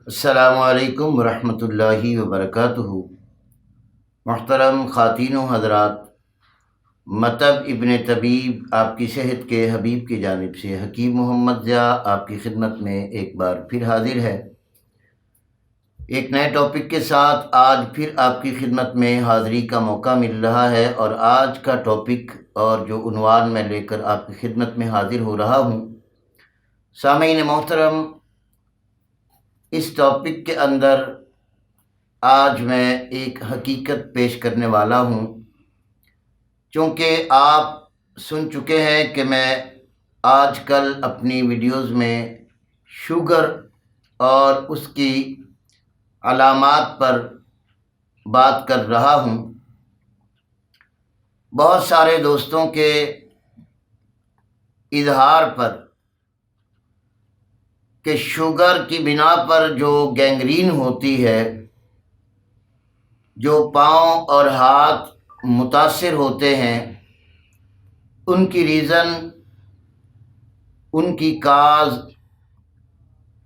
السلام علیکم ورحمۃ اللہ وبرکاتہ۔ محترم خواتین و حضرات، مطب ابن طبیب آپ کی صحت کے حبیب کی جانب سے حکیم محمد ضیاء آپ کی خدمت میں ایک بار پھر حاضر ہے، ایک نئے ٹاپک کے ساتھ آج پھر آپ کی خدمت میں حاضری کا موقع مل رہا ہے۔ اور آج کا ٹاپک اور جو عنوان میں لے کر آپ کی خدمت میں حاضر ہو رہا ہوں، سامعین محترم، اس ٹاپک کے اندر آج میں ایک حقیقت پیش کرنے والا ہوں۔ چونکہ آپ سن چکے ہیں کہ میں آج کل اپنی ویڈیوز میں شوگر اور اس کی علامات پر بات کر رہا ہوں۔ بہت سارے دوستوں کے اظہار پر کہ شوگر کی بنا پر جو گینگرین ہوتی ہے، جو پاؤں اور ہاتھ متاثر ہوتے ہیں، ان کی ریزن، ان کی کاز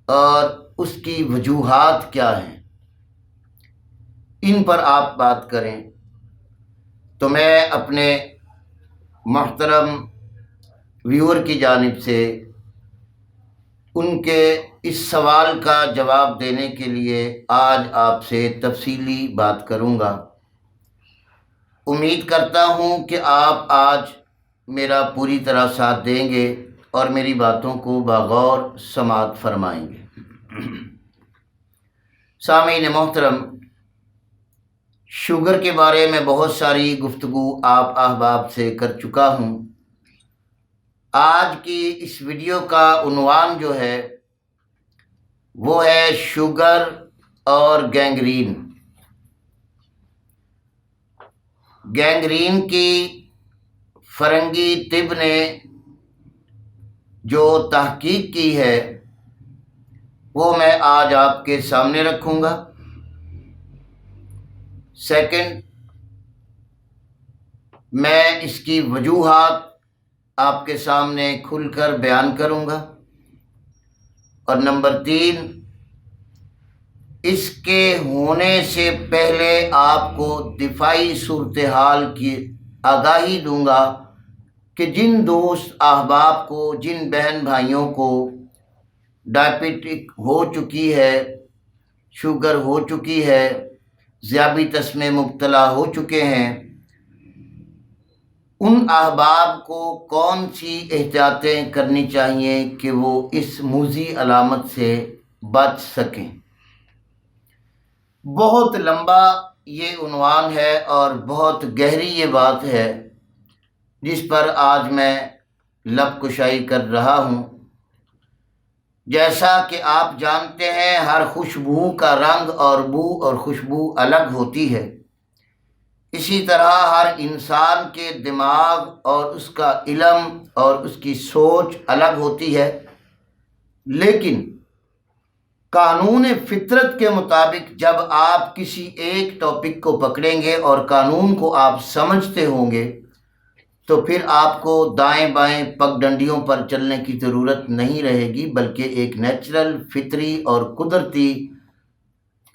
اور اس کی وجوہات کیا ہیں، ان پر آپ بات کریں تو میں اپنے محترم ویور کی جانب سے ان کے اس سوال کا جواب دینے کے لیے آج آپ سے تفصیلی بات کروں گا۔ امید کرتا ہوں کہ آپ آج میرا پوری طرح ساتھ دیں گے اور میری باتوں کو بغور سماعت فرمائیں گے۔ سامعین محترم، شوگر کے بارے میں بہت ساری گفتگو آپ احباب سے کر چکا ہوں۔ آج کی اس ویڈیو کا عنوان جو ہے وہ ہے شوگر اور گینگرین۔ گینگرین کی فرنگی طب نے جو تحقیق کی ہے وہ میں آج آپ کے سامنے رکھوں گا۔ سیکنڈ، میں اس کی وجوہات آپ کے سامنے کھل کر بیان کروں گا۔ اور نمبر 3، اس کے ہونے سے پہلے آپ کو دفاعی صورتحال کی آگاہی دوں گا کہ جن دوست احباب کو، جن بہن بھائیوں کو ڈائبٹک ہو چکی ہے، شوگر ہو چکی ہے، ذیابیطس میں مبتلا ہو چکے ہیں، ان احباب کو کون سی احتیاطیں کرنی چاہیے کہ وہ اس موذی علامت سے بچ سکیں۔ بہت لمبا یہ عنوان ہے اور بہت گہری یہ بات ہے جس پر آج میں لب کشائی کر رہا ہوں۔ جیسا کہ آپ جانتے ہیں، ہر خوشبو کا رنگ اور بو اور خوشبو الگ ہوتی ہے، اسی طرح ہر انسان کے دماغ اور اس کا علم اور اس کی سوچ الگ ہوتی ہے، لیکن قانون فطرت کے مطابق جب آپ کسی ایک ٹاپک کو پکڑیں گے اور قانون کو آپ سمجھتے ہوں گے تو پھر آپ کو دائیں بائیں پگ ڈنڈیوں پر چلنے کی ضرورت نہیں رہے گی، بلکہ ایک نیچرل، فطری اور قدرتی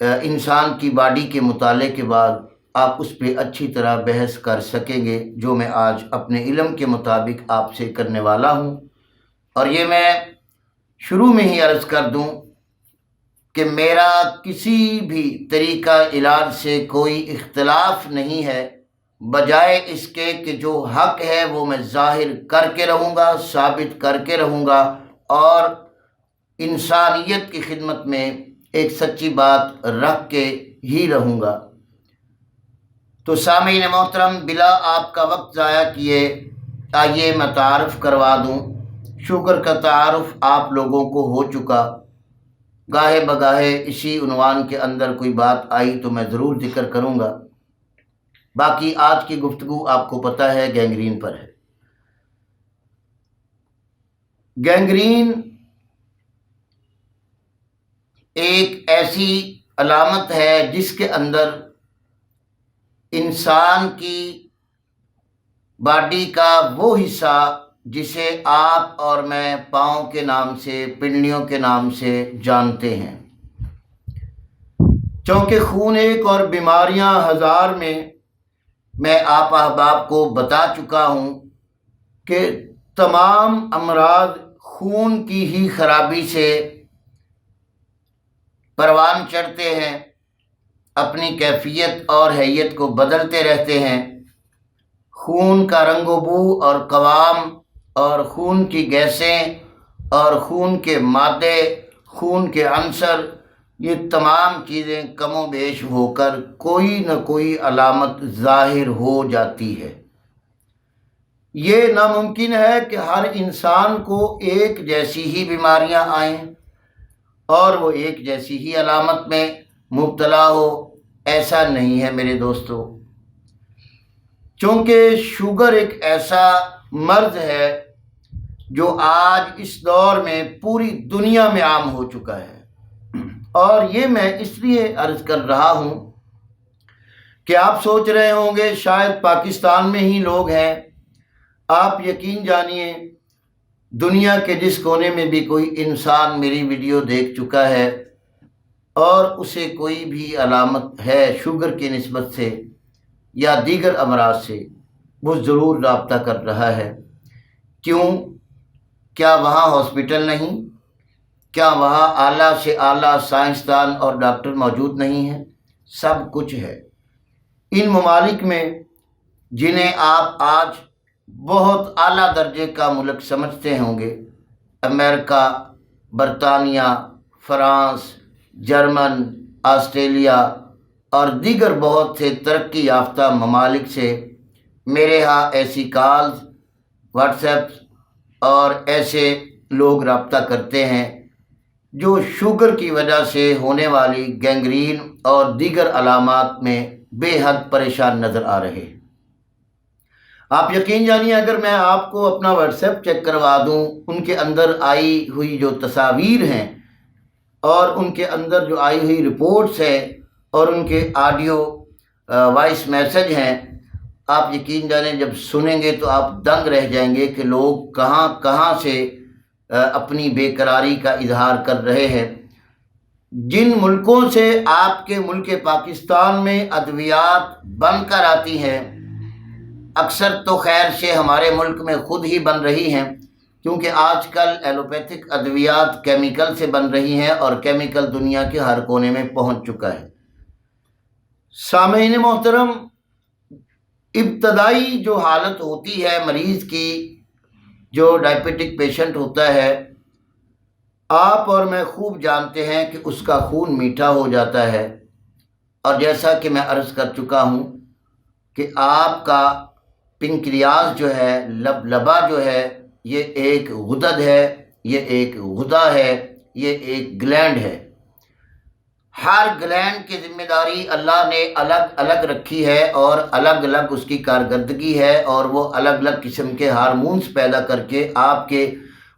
انسان کی باڈی کے مطالعے کے بعد آپ اس پہ اچھی طرح بحث کر سکیں گے، جو میں آج اپنے علم کے مطابق آپ سے کرنے والا ہوں۔ اور یہ میں شروع میں ہی عرض کر دوں کہ میرا کسی بھی طریقہ علاج سے کوئی اختلاف نہیں ہے، بجائے اس کے کہ جو حق ہے وہ میں ظاہر کر کے رہوں گا، ثابت کر کے رہوں گا اور انسانیت کی خدمت میں ایک سچی بات رکھ کے ہی رہوں گا۔ تو سامعین محترم، بلا آپ کا وقت ضائع کیے آئیے میں تعارف کروا دوں۔ شوگر کا تعارف آپ لوگوں کو ہو چکا، گاہے بگاہے اسی عنوان کے اندر کوئی بات آئی تو میں ضرور ذکر کروں گا۔ باقی آج کی گفتگو آپ کو پتہ ہے گینگرین پر ہے۔ گینگرین ایک ایسی علامت ہے جس کے اندر انسان کی باڈی کا وہ حصہ جسے آپ اور میں پاؤں کے نام سے، پنڈلیوں کے نام سے جانتے ہیں، چونکہ خون ایک اور بیماریاں ہزار میں آپ احباب کو بتا چکا ہوں کہ تمام امراض خون کی ہی خرابی سے پروان چڑھتے ہیں، اپنی کیفیت اور حیت کو بدلتے رہتے ہیں۔ خون کا رنگ و بو اور قوام اور خون کی گیسیں اور خون کے مادے، خون کے عنصر، یہ تمام چیزیں کم و بیش ہو کر کوئی نہ کوئی علامت ظاہر ہو جاتی ہے۔ یہ ناممکن ہے کہ ہر انسان کو ایک جیسی ہی بیماریاں آئیں اور وہ ایک جیسی ہی علامت میں مبتلا ہو، ایسا نہیں ہے میرے دوستو۔ چونکہ شوگر ایک ایسا مرض ہے جو آج اس دور میں پوری دنیا میں عام ہو چکا ہے، اور یہ میں اس لیے عرض کر رہا ہوں کہ آپ سوچ رہے ہوں گے شاید پاکستان میں ہی لوگ ہیں۔ آپ یقین جانیے دنیا کے جس کونے میں بھی کوئی انسان میری ویڈیو دیکھ چکا ہے اور اسے کوئی بھی علامت ہے شوگر کی نسبت سے یا دیگر امراض سے، وہ ضرور رابطہ کر رہا ہے۔ کیوں؟ کیا وہاں ہاسپٹل نہیں؟ کیا وہاں اعلیٰ سے اعلیٰ سائنسدان اور ڈاکٹر موجود نہیں ہیں؟ سب کچھ ہے۔ ان ممالک میں جنہیں آپ آج بہت اعلیٰ درجے کا ملک سمجھتے ہوں گے، امریکہ، برطانیہ، فرانس، جرمن، آسٹریلیا اور دیگر بہت سے ترقی یافتہ ممالک سے میرے ہاں ایسی کالز، واٹس ایپ اور ایسے لوگ رابطہ کرتے ہیں جو شوگر کی وجہ سے ہونے والی گینگرین اور دیگر علامات میں بے حد پریشان نظر آ رہے ہیں۔ آپ یقین جانیے اگر میں آپ کو اپنا واٹس ایپ چیک کروا دوں، ان کے اندر آئی ہوئی جو تصاویر ہیں اور ان کے اندر جو آئی ہوئی رپورٹس ہیں اور ان کے آڈیو وائس میسج ہیں، آپ یقین جانیں جب سنیں گے تو آپ دنگ رہ جائیں گے کہ لوگ کہاں کہاں سے اپنی بے قراری کا اظہار کر رہے ہیں۔ جن ملکوں سے آپ کے ملک پاکستان میں ادویات بن کر آتی ہیں، اکثر تو خیر سے ہمارے ملک میں خود ہی بن رہی ہیں، کیونکہ آج کل ایلوپیتھک ادویات کیمیکل سے بن رہی ہیں اور کیمیکل دنیا کے ہر کونے میں پہنچ چکا ہے۔ سامعین محترم، ابتدائی جو حالت ہوتی ہے مریض کی، جو ڈائبیٹک پیشنٹ ہوتا ہے، آپ اور میں خوب جانتے ہیں کہ اس کا خون میٹھا ہو جاتا ہے، اور جیسا کہ میں عرض کر چکا ہوں کہ آپ کا پنکریاس جو ہے، لبا جو ہے، یہ ایک غدد ہے، یہ ایک غدہ ہے، یہ ایک گلینڈ ہے۔ ہر گلینڈ کی ذمہ داری اللہ نے الگ الگ رکھی ہے اور الگ الگ اس کی کارکردگی ہے، اور وہ الگ الگ قسم کے ہارمونز پیدا کر کے آپ کے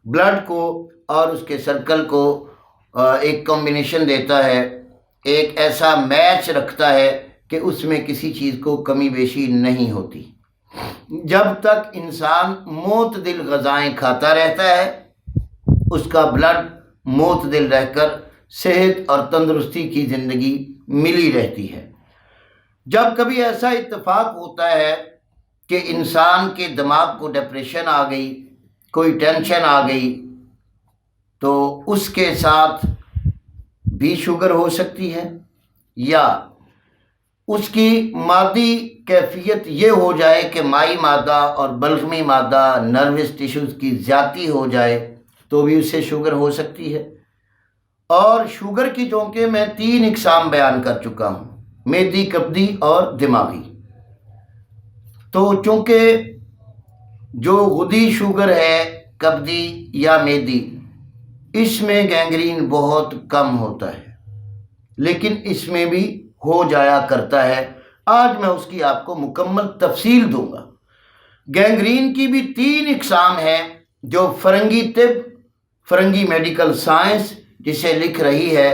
بلڈ کو اور اس کے سرکل کو ایک کمبینیشن دیتا ہے، ایک ایسا میچ رکھتا ہے کہ اس میں کسی چیز کو کمی بیشی نہیں ہوتی۔ جب تک انسان معتدل غذائیں کھاتا رہتا ہے، اس کا بلڈ معتدل رہ کر صحت اور تندرستی کی زندگی ملی رہتی ہے۔ جب کبھی ایسا اتفاق ہوتا ہے کہ انسان کے دماغ کو ڈپریشن آ گئی، کوئی ٹینشن آ گئی، تو اس کے ساتھ بھی شوگر ہو سکتی ہے، یا اس کی مادی کیفیت یہ ہو جائے کہ مائی مادہ اور بلغمی مادہ نروس ٹیشوز کی زیادتی ہو جائے تو بھی اسے شوگر ہو سکتی ہے۔ اور شوگر کی چونکہ میں 3 اقسام بیان کر چکا ہوں، معدی، کبدی اور دماغی۔ تو چونکہ جو غدی شوگر ہے، کبدی یا معدی، اس میں گینگرین بہت کم ہوتا ہے، لیکن اس میں بھی ہو جایا کرتا ہے۔ آج میں اس کی آپ کو مکمل تفصیل دوں گا۔ گینگرین کی بھی 3 اقسام ہیں جو فرنگی طب، فرنگی میڈیکل سائنس جسے لکھ رہی ہے۔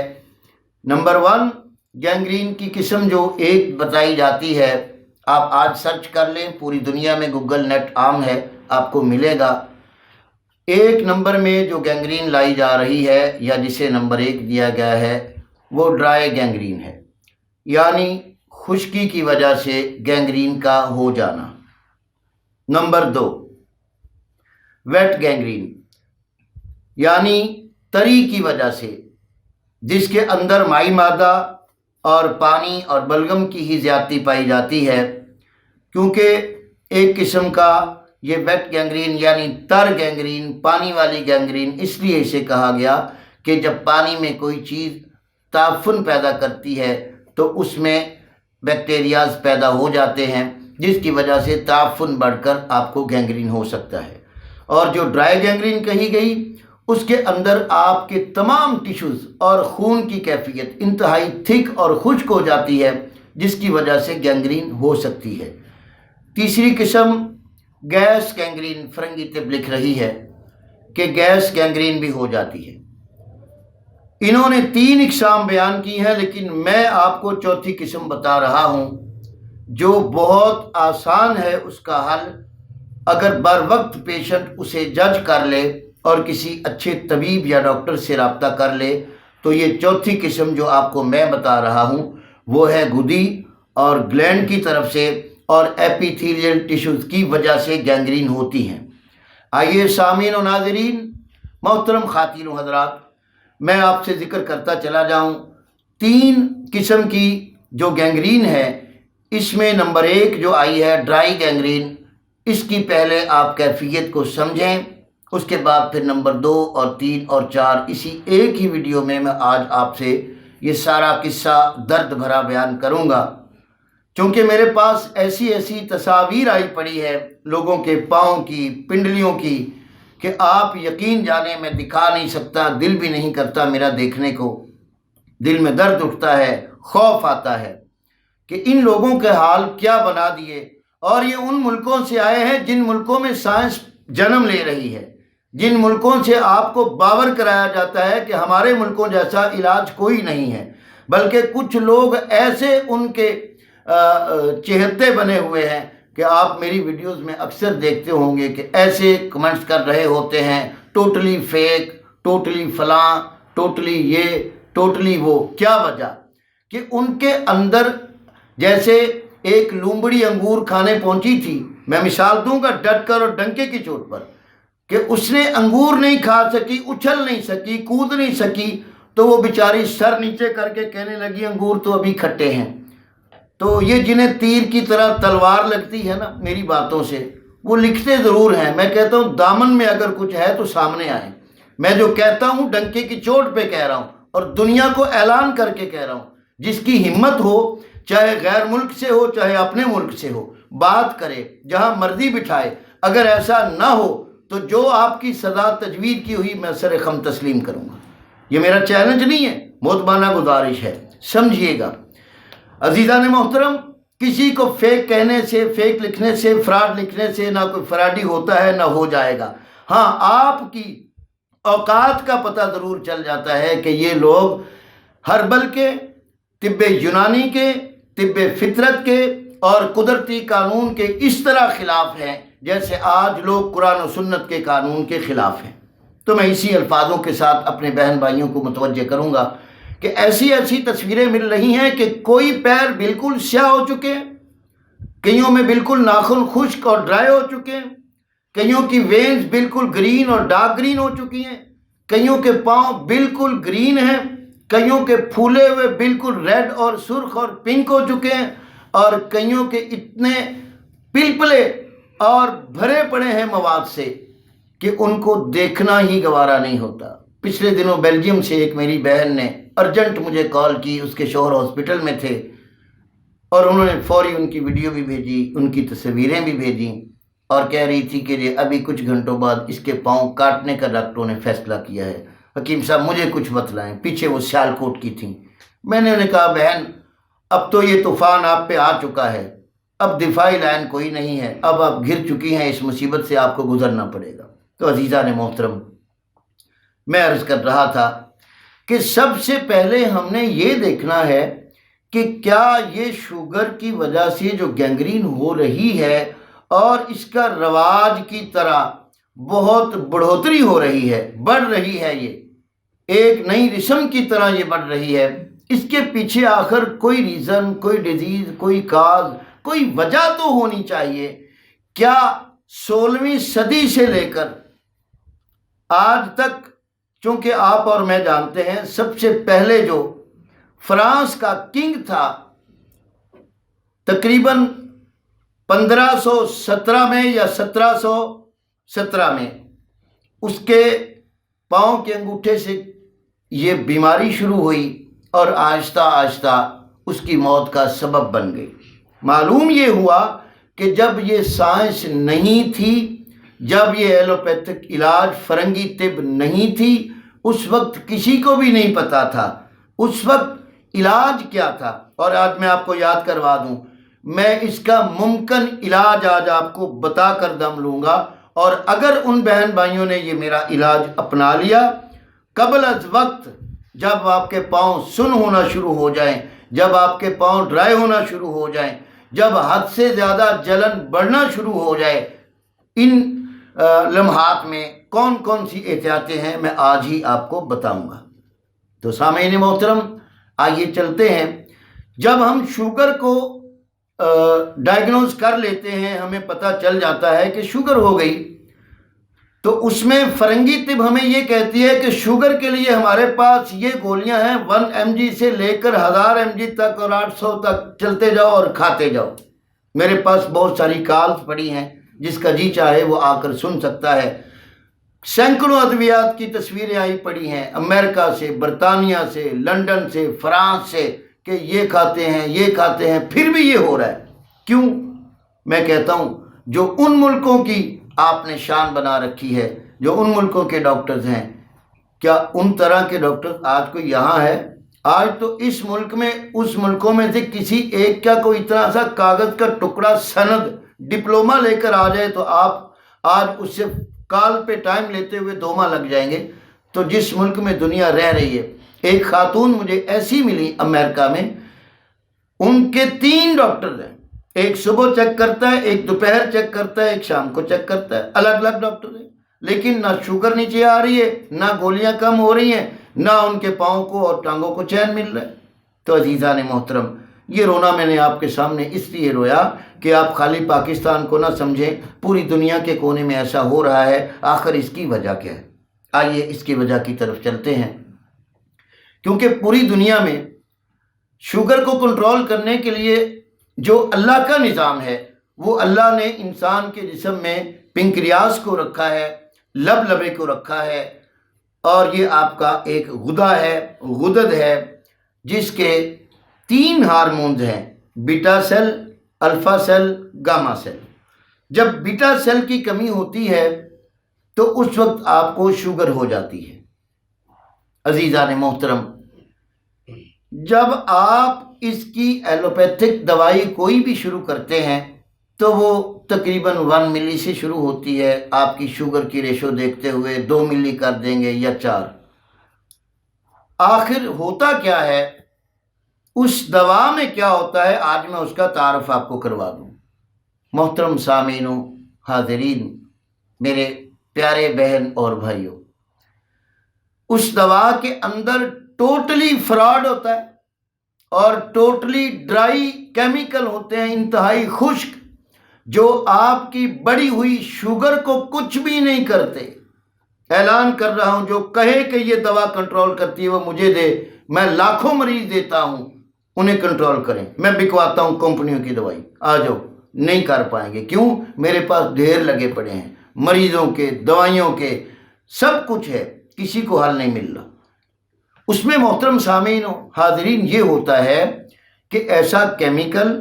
نمبر 1 گینگرین کی قسم جو ایک بتائی جاتی ہے، آپ آج سرچ کر لیں، پوری دنیا میں گوگل نیٹ عام ہے، آپ کو ملے گا۔ 1 نمبر میں جو گینگرین لائی جا رہی ہے یا جسے نمبر 1 دیا گیا ہے، وہ ڈرائی گینگرین ہے۔ یعنی خشکی کی وجہ سے گینگرین کا ہو جانا۔ نمبر 2، ویٹ گینگرین یعنی تری کی وجہ سے، جس کے اندر مائی مادہ اور پانی اور بلغم کی ہی زیادتی پائی جاتی ہے، کیونکہ ایک قسم کا یہ ویٹ گینگرین یعنی تر گینگرین، پانی والی گینگرین اس لیے اسے کہا گیا کہ جب پانی میں کوئی چیز تعفن پیدا کرتی ہے تو اس میں بیکٹیریاز پیدا ہو جاتے ہیں، جس کی وجہ سے تعفن بڑھ کر آپ کو گینگرین ہو سکتا ہے۔ اور جو ڈرائی گینگرین کہی گئی، اس کے اندر آپ کے تمام ٹیشوز اور خون کی کیفیت انتہائی تھک اور خشک ہو جاتی ہے، جس کی وجہ سے گینگرین ہو سکتی ہے۔ تیسری قسم گیس گینگرین، فرنگی طب لکھ رہی ہے کہ گیس گینگرین بھی ہو جاتی ہے۔ انہوں نے 3 اقسام بیان کی ہیں، لیکن میں آپ کو چوتھی قسم بتا رہا ہوں جو بہت آسان ہے اس کا حل، اگر بر وقت پیشنٹ اسے جج کر لے اور کسی اچھے طبیب یا ڈاکٹر سے رابطہ کر لے تو یہ چوتھی قسم جو آپ کو میں بتا رہا ہوں وہ ہے گدی اور گلینڈ کی طرف سے اور ایپیتھیلیل ٹیشوز کی وجہ سے گینگرین ہوتی ہیں۔ آئیے سامعین و ناظرین، محترم خواتین و حضرات، میں آپ سے ذکر کرتا چلا جاؤں 3 قسم کی جو گینگرین ہے۔ اس میں نمبر 1 جو آئی ہے ڈرائی گینگرین، اس کی پہلے آپ کیفیت کو سمجھیں، اس کے بعد پھر نمبر 2 اور 3 اور 4 اسی ایک ہی ویڈیو میں آج آپ سے یہ سارا قصہ درد بھرا بیان کروں گا، چونکہ میرے پاس ایسی تصاویر آئی پڑی ہے لوگوں کے پاؤں کی، پنڈلیوں کی، کہ آپ یقین جانیں میں دکھا نہیں سکتا، دل بھی نہیں کرتا میرا دیکھنے کو، دل میں درد اٹھتا ہے، خوف آتا ہے کہ ان لوگوں کے حال کیا بنا دیے۔ اور یہ ان ملکوں سے آئے ہیں جن ملکوں میں سائنس جنم لے رہی ہے، جن ملکوں سے آپ کو باور کرایا جاتا ہے کہ ہمارے ملکوں جیسا علاج کوئی نہیں ہے، بلکہ کچھ لوگ ایسے ان کے چہتے بنے ہوئے ہیں کہ آپ میری ویڈیوز میں اکثر دیکھتے ہوں گے کہ ایسے کمنٹس کر رہے ہوتے ہیں، ٹوٹلی فیک، ٹوٹلی فلاں، ٹوٹلی یہ، ٹوٹلی وہ۔ کیا وجہ کہ ان کے اندر جیسے ایک لومبڑی انگور کھانے پہنچی تھی، میں مثال دوں گا ڈٹ کر اور ڈنکے کی چوٹ پر، کہ اس نے انگور نہیں کھا سکی، اچھل نہیں سکی، کود نہیں سکی، تو وہ بیچاری سر نیچے کر کے کہنے لگی انگور تو ابھی کھٹے ہیں۔ تو یہ جنہیں تیر کی طرح تلوار لگتی ہے نا میری باتوں سے، وہ لکھتے ضرور ہیں۔ میں کہتا ہوں دامن میں اگر کچھ ہے تو سامنے آئے، میں جو کہتا ہوں ڈنکے کی چوٹ پہ کہہ رہا ہوں اور دنیا کو اعلان کر کے کہہ رہا ہوں۔ جس کی ہمت ہو، چاہے غیر ملک سے ہو چاہے اپنے ملک سے ہو، بات کرے، جہاں مرضی بٹھائے۔ اگر ایسا نہ ہو تو جو آپ کی سزا تجوید کی ہوئی میں سر خم تسلیم کروں گا۔ یہ میرا چیلنج نہیں ہے، مؤدبانہ گزارش ہے، سمجھیے گا۔ عزیزان محترم، کسی کو فیک کہنے سے، فیک لکھنے سے، فراڈ لکھنے سے نہ کوئی فراڈی ہوتا ہے نہ ہو جائے گا۔ ہاں، آپ کی اوقات کا پتہ ضرور چل جاتا ہے کہ یہ لوگ ہربل کے، طب یونانی کے، طب فطرت کے اور قدرتی قانون کے اس طرح خلاف ہیں جیسے آج لوگ قرآن و سنت کے قانون کے خلاف ہیں۔ تو میں اسی الفاظوں کے ساتھ اپنے بہن بھائیوں کو متوجہ کروں گا کہ ایسی تصویریں مل رہی ہیں کہ کوئی پیر بالکل سیاہ ہو چکے ہیں، کئیوں میں بالکل ناخن خشک اور ڈرائی ہو چکے ہیں، کئیوں کی وینز بالکل گرین اور ڈارک گرین ہو چکی ہیں، کئیوں کے پاؤں بالکل گرین ہیں، کئیوں کے پھولے ہوئے بالکل ریڈ اور سرخ اور پنک ہو چکے ہیں، اور کئیوں کے اتنے پلپلے اور بھرے پڑے ہیں مواد سے کہ ان کو دیکھنا ہی گوارا نہیں ہوتا۔ پچھلے دنوں بیلجیم سے ایک میری بہن نے ارجنٹ مجھے کال کی، اس کے شوہر ہاسپٹل میں تھے، اور انہوں نے فوری ان کی ویڈیو بھی بھیجی، ان کی تصویریں بھی بھیجیں، اور کہہ رہی تھی کہ یہ ابھی کچھ گھنٹوں بعد اس کے پاؤں کاٹنے کا ڈاکٹروں نے فیصلہ کیا ہے۔ حکیم صاحب مجھے کچھ بتلائیں۔ پیچھے وہ سیال کوٹ کی تھیں۔ میں نے انہیں کہا بہن اب تو یہ طوفان آپ پہ آ چکا ہے، اب دفاعی لائن کوئی نہیں ہے، اب آپ گھر چکی ہیں، اس مصیبت سے آپ کو گزرنا پڑے گا۔ تو عزیزان محترم، میں عرض کر رہا تھا کہ سب سے پہلے ہم نے یہ دیکھنا ہے کہ کیا یہ شوگر کی وجہ سے جو گینگرین ہو رہی ہے اور اس کا رواج کی طرح بہت بڑھوتری ہو رہی ہے، بڑھ رہی ہے، یہ ایک نئی رسم کی طرح یہ بڑھ رہی ہے، اس کے پیچھے آخر کوئی ریزن، کوئی ڈیزیز، کوئی کاز، کوئی وجہ تو ہونی چاہیے۔ کیا 16ویں صدی سے لے کر آج تک، چونکہ آپ اور میں جانتے ہیں سب سے پہلے جو فرانس کا کنگ تھا تقریباً 1517 میں یا 1717 میں، اس کے پاؤں کے انگوٹھے سے یہ بیماری شروع ہوئی اور آہستہ آہستہ اس کی موت کا سبب بن گئی۔ معلوم یہ ہوا کہ جب یہ سائنس نہیں تھی، جب یہ ایلوپیتھک علاج، فرنگی طب نہیں تھی، اس وقت کسی کو بھی نہیں پتا تھا اس وقت علاج کیا تھا۔ اور آج میں آپ کو یاد کروا دوں، میں اس کا ممکن علاج آج آپ کو بتا کر دم لوں گا، اور اگر ان بہن بھائیوں نے یہ میرا علاج اپنا لیا قبل از وقت، جب آپ کے پاؤں سن ہونا شروع ہو جائیں، جب آپ کے پاؤں ڈرائی ہونا شروع ہو جائیں، جب حد سے زیادہ جلن بڑھنا شروع ہو جائے، ان لمحات میں کون کون سی احتیاطیں ہیں میں آج ہی آپ کو بتاؤں گا۔ تو سامعین محترم، آئیے چلتے ہیں۔ جب ہم شوگر کو ڈائیگنوز کر لیتے ہیں، ہمیں پتہ چل جاتا ہے کہ شوگر ہو گئی، تو اس میں فرنگی طب ہمیں یہ کہتی ہے کہ شوگر کے لیے ہمارے پاس یہ گولیاں ہیں، 1 mg سے لے کر 1000 mg تک اور 800 تک چلتے جاؤ اور کھاتے جاؤ۔ میرے پاس بہت ساری کالز پڑی ہیں، جس کا جی چاہے وہ آ کر سن سکتا ہے۔ سینکڑوں ادویات کی تصویریں آئی پڑی ہیں امریکہ سے، برطانیہ سے، لندن سے، فرانس سے، کہ یہ کھاتے ہیں، یہ کھاتے ہیں، پھر بھی یہ ہو رہا ہے۔ کیوں؟ میں کہتا ہوں، جو ان ملکوں کی آپ نے شان بنا رکھی ہے، جو ان ملکوں کے ڈاکٹرز ہیں، کیا ان طرح کے ڈاکٹرز آج کوئی یہاں ہے؟ آج تو اس ملک میں، اس ملکوں میں سے کسی ایک کا کوئی اتنا سا کاغذ کا ٹکڑا، سند، ڈپلومہ لے کر آ جائے تو آپ آج اس سے کال پہ ٹائم لیتے ہوئے 2 ماہ لگ جائیں گے۔ تو جس ملک میں دنیا رہ رہی ہے، ایک خاتون مجھے ایسی ملی امریکہ میں، ان کے 3 ڈاکٹر ہیں، ایک صبح چیک کرتا ہے، ایک دوپہر چیک کرتا ہے، ایک شام کو چیک کرتا ہے، الگ الگ ڈاکٹر ہیں، لیکن نہ شوگر نیچے آ رہی ہے، نہ گولیاں کم ہو رہی ہیں، نہ ان کے پاؤں کو اور ٹانگوں کو چین مل رہا ہے۔ تو عزیزان محترم، یہ رونا میں نے آپ کے سامنے اس لیے رویا کہ آپ خالی پاکستان کو نہ سمجھیں، پوری دنیا کے کونے میں ایسا ہو رہا ہے۔ آخر اس کی وجہ کیا ہے؟ آئیے اس کی وجہ کی طرف چلتے ہیں۔ کیونکہ پوری دنیا میں شوگر کو کنٹرول کرنے کے لیے جو اللہ کا نظام ہے، وہ اللہ نے انسان کے جسم میں پنکریاس کو رکھا ہے، لب لبے کو رکھا ہے، اور یہ آپ کا ایک غدہ ہے، غدد ہے، جس کے 3 ہارمونز ہیں، beta cell, alpha cell, gamma cell. جب بیٹا سیل کی کمی ہوتی ہے تو اس وقت آپ کو شوگر ہو جاتی ہے۔ عزیزان محترم، جب آپ اس کی ایلوپیتھک دوائی کوئی بھی شروع کرتے ہیں تو وہ تقریباً 1 ملی سے شروع ہوتی ہے، آپ کی شوگر کی ریشو دیکھتے ہوئے 2 ملی کر دیں گے یا 4۔ آخر ہوتا کیا ہے؟ اس دوا میں کیا ہوتا ہے؟ آج میں اس کا تعارف آپ کو کروا دوں۔ محترم سامعینوں، حاضرین، میرے پیارے بہن اور بھائیوں، اس دوا کے اندر ٹوٹلی فراڈ ہوتا ہے اور ٹوٹلی ڈرائی کیمیکل ہوتے ہیں، انتہائی خشک، جو آپ کی بڑی ہوئی شوگر کو کچھ بھی نہیں کرتے۔ اعلان کر رہا ہوں، جو کہے کہ یہ دوا کنٹرول کرتی ہے وہ مجھے دے، میں لاکھوں مریض دیتا ہوں، انہیں کنٹرول کریں۔ میں بکواتا ہوں کمپنیوں کی دوائی، آ جاؤ، نہیں کر پائیں گے۔ کیوں؟ میرے پاس ڈھیر لگے پڑے ہیں، مریضوں کے، دوائیوں کے، سب کچھ ہے، کسی کو حل نہیں مل رہا۔ اس میں محترم سامعین و حاضرین یہ ہوتا ہے کہ ایسا کیمیکل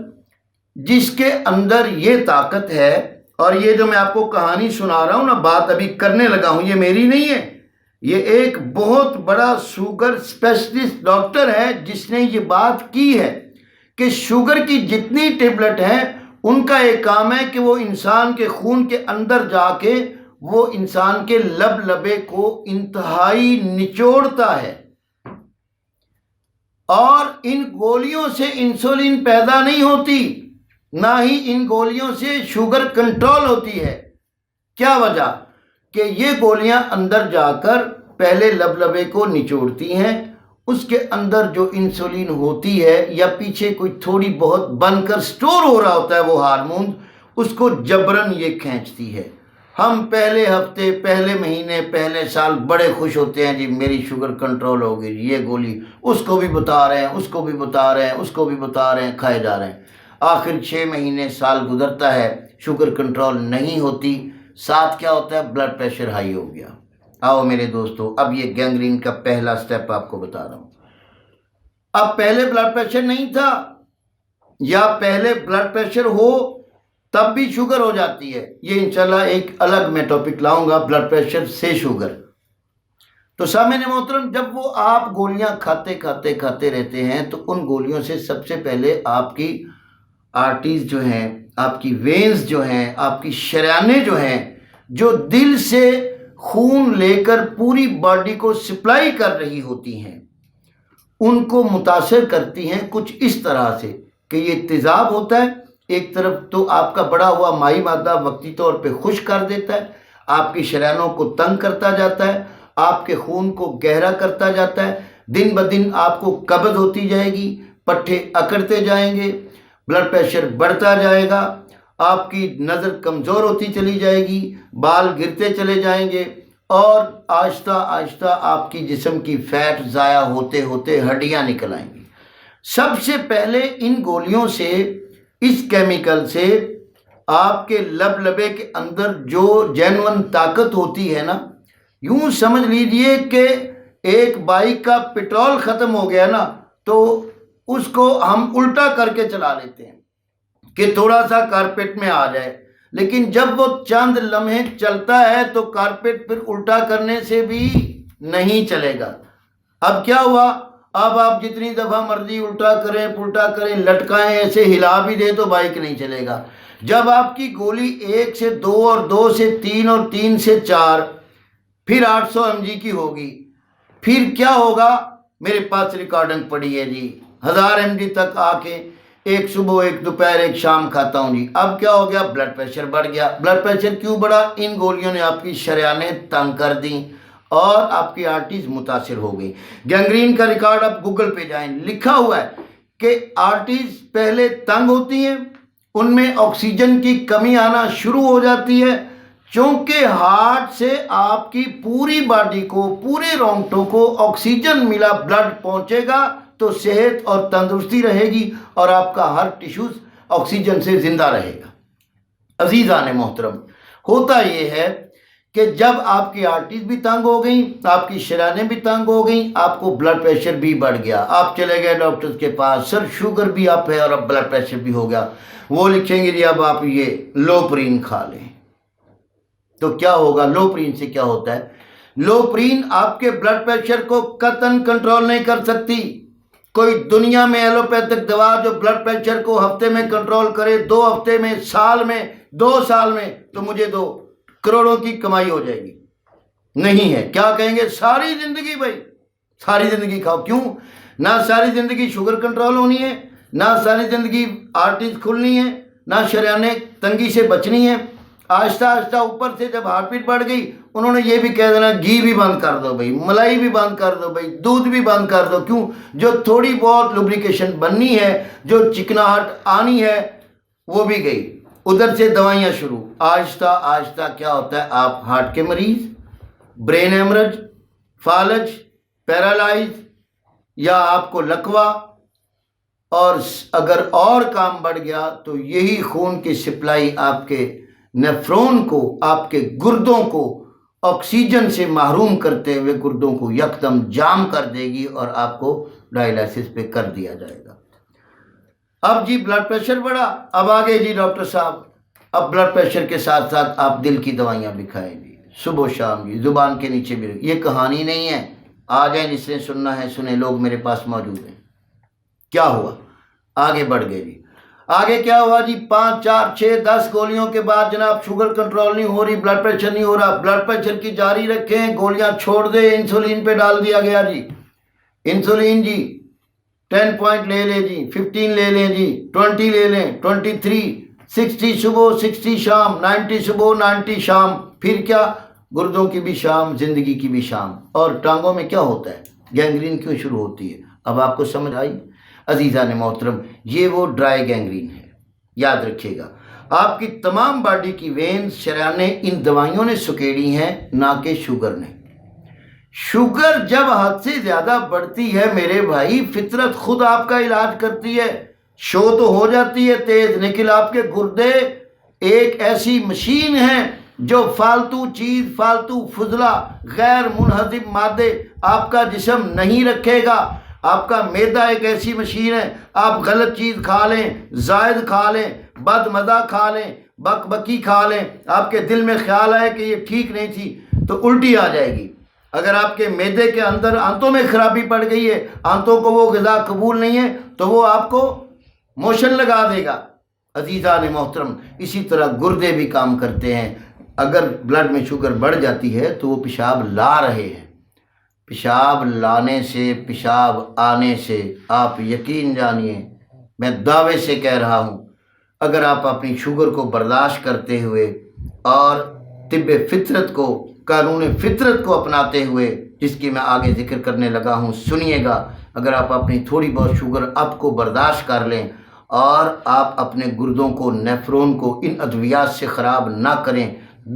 جس کے اندر یہ طاقت ہے، اور یہ جو میں آپ کو کہانی سنا رہا ہوں نا، بات ابھی کرنے لگا ہوں، یہ میری نہیں ہے، یہ ایک بہت بڑا شوگر اسپیشلسٹ ڈاکٹر ہے جس نے یہ بات کی ہے کہ شوگر کی جتنی ٹیبلٹ ہیں ان کا ایک کام ہے کہ وہ انسان کے خون کے اندر جا کے وہ انسان کے لب لبے کو انتہائی نچوڑتا ہے، اور ان گولیوں سے انسولین پیدا نہیں ہوتی، نہ ہی ان گولیوں سے شوگر کنٹرول ہوتی ہے۔ کیا وجہ؟ کہ یہ گولیاں اندر جا کر پہلے لب لبے کو نچوڑتی ہیں، اس کے اندر جو انسولین ہوتی ہے یا پیچھے کوئی تھوڑی بہت بن کر سٹور ہو رہا ہوتا ہے وہ ہارمون، اس کو جبرن یہ کھینچتی ہے۔ ہم پہلے ہفتے، پہلے مہینے، پہلے سال بڑے خوش ہوتے ہیں، جی میری شوگر کنٹرول ہو گئی، یہ گولی اس کو بھی بتا رہے ہیں، اس کو بھی بتا رہے ہیں، اس کو بھی بتا رہے ہیں، کھائے جا رہے ہیں۔ آخر 6 مہینے سال گزرتا ہے، شوگر کنٹرول نہیں ہوتی، ساتھ کیا ہوتا ہے؟ بلڈ پریشر ہائی ہو گیا۔ آؤ میرے دوستو، اب یہ گینگرین کا پہلا سٹیپ آپ کو بتا رہا ہوں۔ اب پہلے بلڈ پریشر نہیں تھا، یا پہلے بلڈ پریشر ہو تب بھی شوگر ہو جاتی ہے، یہ انشاءاللہ ایک الگ میں ٹاپک لاؤں گا، بلڈ پریشر سے شوگر۔ تو سامعین محترم، جب وہ آپ گولیاں کھاتے رہتے ہیں تو ان گولیوں سے سب سے پہلے آپ کی آرٹریز جو ہیں، آپ کی وینز جو ہیں، آپ کی شریانیں جو ہیں، جو دل سے خون لے کر پوری باڈی کو سپلائی کر رہی ہوتی ہیں، ان کو متاثر کرتی ہیں کچھ اس طرح سے کہ یہ تیزاب ہوتا ہے، ایک طرف تو آپ کا بڑا ہوا مائی مادہ وقتی طور پہ خشک کر دیتا ہے، آپ کی شریانوں کو تنگ کرتا جاتا ہے، آپ کے خون کو گہرا کرتا جاتا ہے، دن بدن آپ کو قبض ہوتی جائے گی، پٹھے اکڑتے جائیں گے، بلڈ پریشر بڑھتا جائے گا، آپ کی نظر کمزور ہوتی چلی جائے گی، بال گرتے چلے جائیں گے، اور آہستہ آہستہ آپ کی جسم کی فیٹ ضائع ہوتے ہوتے ہڈیاں نکل آئیں گی۔ سب سے پہلے ان گولیوں سے، اس کیمیکل سے آپ کے لبے کے اندر جو جینون طاقت ہوتی ہے نا، یوں سمجھ لیجئے کہ ایک بائک کا پیٹرول ختم ہو گیا نا تو اس کو ہم الٹا کر کے چلا لیتے ہیں کہ تھوڑا سا کارپیٹ میں آ جائے، لیکن جب وہ چند لمحے چلتا ہے تو کارپیٹ پھر الٹا کرنے سے بھی نہیں چلے گا۔ اب کیا ہوا؟ اب آپ جتنی دفعہ مرضی الٹا کریں پلٹا کریں، لٹکائیں، ایسے ہلا بھی دیں تو بائک نہیں چلے گا۔ جب آپ کی گولی 1 سے 2 اور 2 سے 3 اور 3 سے 4 پھر 800 mg کی ہوگی، پھر کیا ہوگا؟ میرے پاس ریکارڈنگ پڑی ہے جی، 1000 mg تک آ کے ایک صبح ایک دوپہر ایک شام کھاتا ہوں جی۔ اب کیا ہو گیا؟ بلڈ پریشر بڑھ گیا۔ بلڈ پریشر کیوں بڑھا؟ ان گولیوں نے آپ کی شریانیں تنگ کر دیں اور آپ کی آرٹریز متاثر ہو گئی۔ گینگرین کا ریکارڈ آپ گوگل پہ جائیں، لکھا ہوا ہے کہ آرٹریز پہلے تنگ ہوتی ہیں، ان میں آکسیجن کی کمی آنا شروع ہو جاتی ہے، چونکہ ہارٹ سے آپ کی پوری باڈی کو، پورے رونگٹوں کو آکسیجن ملا، بلڈ پہنچے گا تو صحت اور تندرستی رہے گی اور آپ کا ہر ٹیشوز آکسیجن سے زندہ رہے گا۔ عزیزان محترم، ہوتا یہ ہے کہ جب آپ کی آرٹریز بھی تنگ ہو گئیں، آپ کی شریانیں بھی تنگ ہو گئیں، آپ کو بلڈ پریشر بھی بڑھ گیا، آپ چلے گئے ڈاکٹر کے پاس، سر شوگر بھی آپ ہے اور اب بلڈ پریشر بھی ہو گیا، وہ لکھیں گے جی اب آپ یہ لوپرین کھا لیں۔ تو کیا ہوگا؟ لوپرین سے کیا ہوتا ہے؟ لوپرین آپ کے بلڈ پریشر کو قطعاً کنٹرول نہیں کر سکتی۔ کوئی دنیا میں ایلوپیتھک دوا جو بلڈ پریشر کو ہفتے میں کنٹرول کرے، 2 ہفتے میں، سال میں، 2 سال میں، تو مجھے دو، کروڑوں کی کمائی ہو جائے گی، نہیں ہے۔ کیا کہیں گے؟ ساری زندگی بھائی، ساری زندگی کھاؤ۔ کیوں؟ نہ ساری زندگی شوگر کنٹرول ہونی ہے، نہ ساری زندگی آرٹریز کھلنی ہے، نہ شریانیں تنگی سے بچنی ہے۔ آہستہ آہستہ اوپر سے جب ہارٹ بیٹ بڑھ گئی، انہوں نے یہ بھی کہہ دینا گھی بھی بند کر دو بھائی، ملائی بھی بند کر دو بھائی، دودھ بھی بند کر دو۔ کیوں؟ جو تھوڑی بہت لوبریکیشن بننی ہے، جو چکناہٹ آنی ہے، وہ بھی گئی۔ ادھر سے دوائیاں شروع، آہستہ آہستہ کیا ہوتا ہے؟ آپ ہارٹ کے مریض، برین ہیمرج، فالج، پیرالائز، یا آپ کو لکوا، اور اگر اور کام بڑھ گیا تو یہی خون کی سپلائی آپ کے نیفرون کو، آپ کے گردوں کو آکسیجن سے محروم کرتے ہوئے گردوں کو یکدم جام کر دے گی اور آپ کو ڈائلیسس پہ کر دیا جائے گا۔ اب جی بلڈ پریشر بڑھا، اب آگے جی ڈاکٹر صاحب، اب بلڈ پریشر کے ساتھ ساتھ آپ دل کی دوائیاں بھی کھائیں جی، صبح و شام جی، زبان کے نیچے بھی۔ یہ کہانی نہیں ہے، آ جائیں جس نے سننا ہے سنیں، لوگ میرے پاس موجود ہیں۔ کیا ہوا؟ آگے بڑھ گئے جی۔ آگے کیا ہوا جی؟ 5 4 6 10 گولیوں کے بعد جناب شوگر کنٹرول نہیں ہو رہی، بلڈ پریشر نہیں ہو رہا، بلڈ پریشر کی جاری رکھیں، گولیاں چھوڑ دیں، انسولین پہ ڈال دیا گیا جی۔ انسولین جی 10 پوائنٹ لے لیں جی، 15 لے لیں جی، 20 لے لیں، 23، 60 صبح 60 شام، 90 صبح 90 شام، پھر کیا؟ گردوں کی بھی شام، زندگی کی بھی شام۔ اور ٹانگوں میں کیا ہوتا ہے؟ گینگرین کیوں شروع ہوتی ہے؟ اب آپ کو سمجھ آئی؟ عزیزان محترم، یہ وہ ڈرائی گینگرین ہے، یاد رکھیے گا۔ آپ کی تمام باڈی کی وینز، شریانیں ان دوائیوں نے سکیڑی ہیں، نہ کہ شوگر نے۔ شوگر جب حد سے زیادہ بڑھتی ہے میرے بھائی، فطرت خود آپ کا علاج کرتی ہے، شو تو ہو جاتی ہے تیز، لیکن آپ کے گردے ایک ایسی مشین ہے جو فالتو چیز، فالتو فضلہ، غیر منہضم مادے آپ کا جسم نہیں رکھے گا۔ آپ کا معدہ ایک ایسی مشین ہے، آپ غلط چیز کھا لیں، زائد کھا لیں، بد مزہ کھا لیں، بک بکی کھا لیں، آپ کے دل میں خیال آئے کہ یہ ٹھیک نہیں تھی تو الٹی آ جائے گی۔ اگر آپ کے معدے کے اندر آنتوں میں خرابی پڑ گئی ہے، آنتوں کو وہ غذا قبول نہیں ہے، تو وہ آپ کو موشن لگا دے گا۔ عزیزان محترم، اسی طرح گردے بھی کام کرتے ہیں۔ اگر بلڈ میں شوگر بڑھ جاتی ہے تو وہ پیشاب لا رہے ہیں، پیشاب لانے سے، پیشاب آنے سے آپ یقین جانیے، میں دعوے سے کہہ رہا ہوں، اگر آپ اپنی شوگر کو برداشت کرتے ہوئے اور طب فطرت کو، قانون فطرت کو اپناتے ہوئے، جس کی میں آگے ذکر کرنے لگا ہوں، سنیے گا، اگر آپ اپنی تھوڑی بہت شوگر اپ کو برداشت کر لیں اور آپ اپنے گردوں کو، نیفرون کو ان ادویات سے خراب نہ کریں،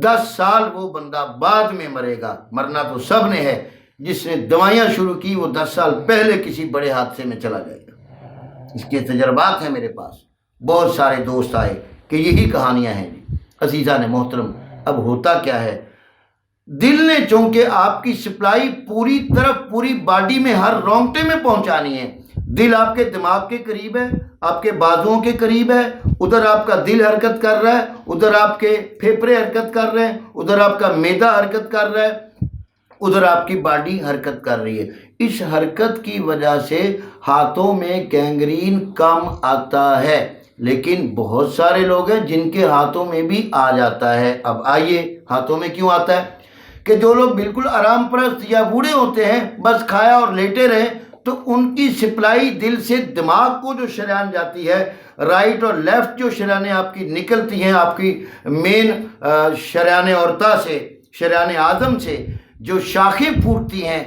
10 سال وہ بندہ بعد میں مرے گا۔ مرنا تو سب نے ہے، جس نے دوائیاں شروع کی وہ 10 سال پہلے کسی بڑے حادثے میں چلا جائے گا۔ اس کے تجربات ہیں میرے پاس، بہت سارے دوست آئے کہ یہی کہانیاں ہیں۔ عزیزان محترم، اب ہوتا کیا ہے، دل نے چونکہ آپ کی سپلائی پوری طرف پوری باڈی میں ہر رونگٹے میں پہنچانی ہے۔ دل آپ کے دماغ کے قریب ہے، آپ کے بازوؤں کے قریب ہے، ادھر آپ کا دل حرکت کر رہا ہے، ادھر آپ کے پھیپھڑے حرکت کر رہے ہیں، ادھر آپ کا معدہ حرکت کر رہا ہے، ادھر آپ کی باڈی حرکت کر رہی ہے۔ اس حرکت کی وجہ سے ہاتھوں میں گینگرین کم آتا ہے، لیکن بہت سارے لوگ ہیں جن کے ہاتھوں میں بھی آ جاتا ہے۔ اب آئیے، ہاتھوں میں کیوں آتا ہے؟ کہ جو لوگ بالکل آرام پرست یا بوڑھے ہوتے ہیں، بس کھایا اور لیٹے رہے، تو ان کی سپلائی دل سے دماغ کو جو شریان جاتی ہے، رائٹ اور لیفٹ جو شریانیں آپ کی نکلتی ہیں، آپ کی مین شریان اورتا سے، شریان اعظم سے جو شاخیں پھوٹتی ہیں،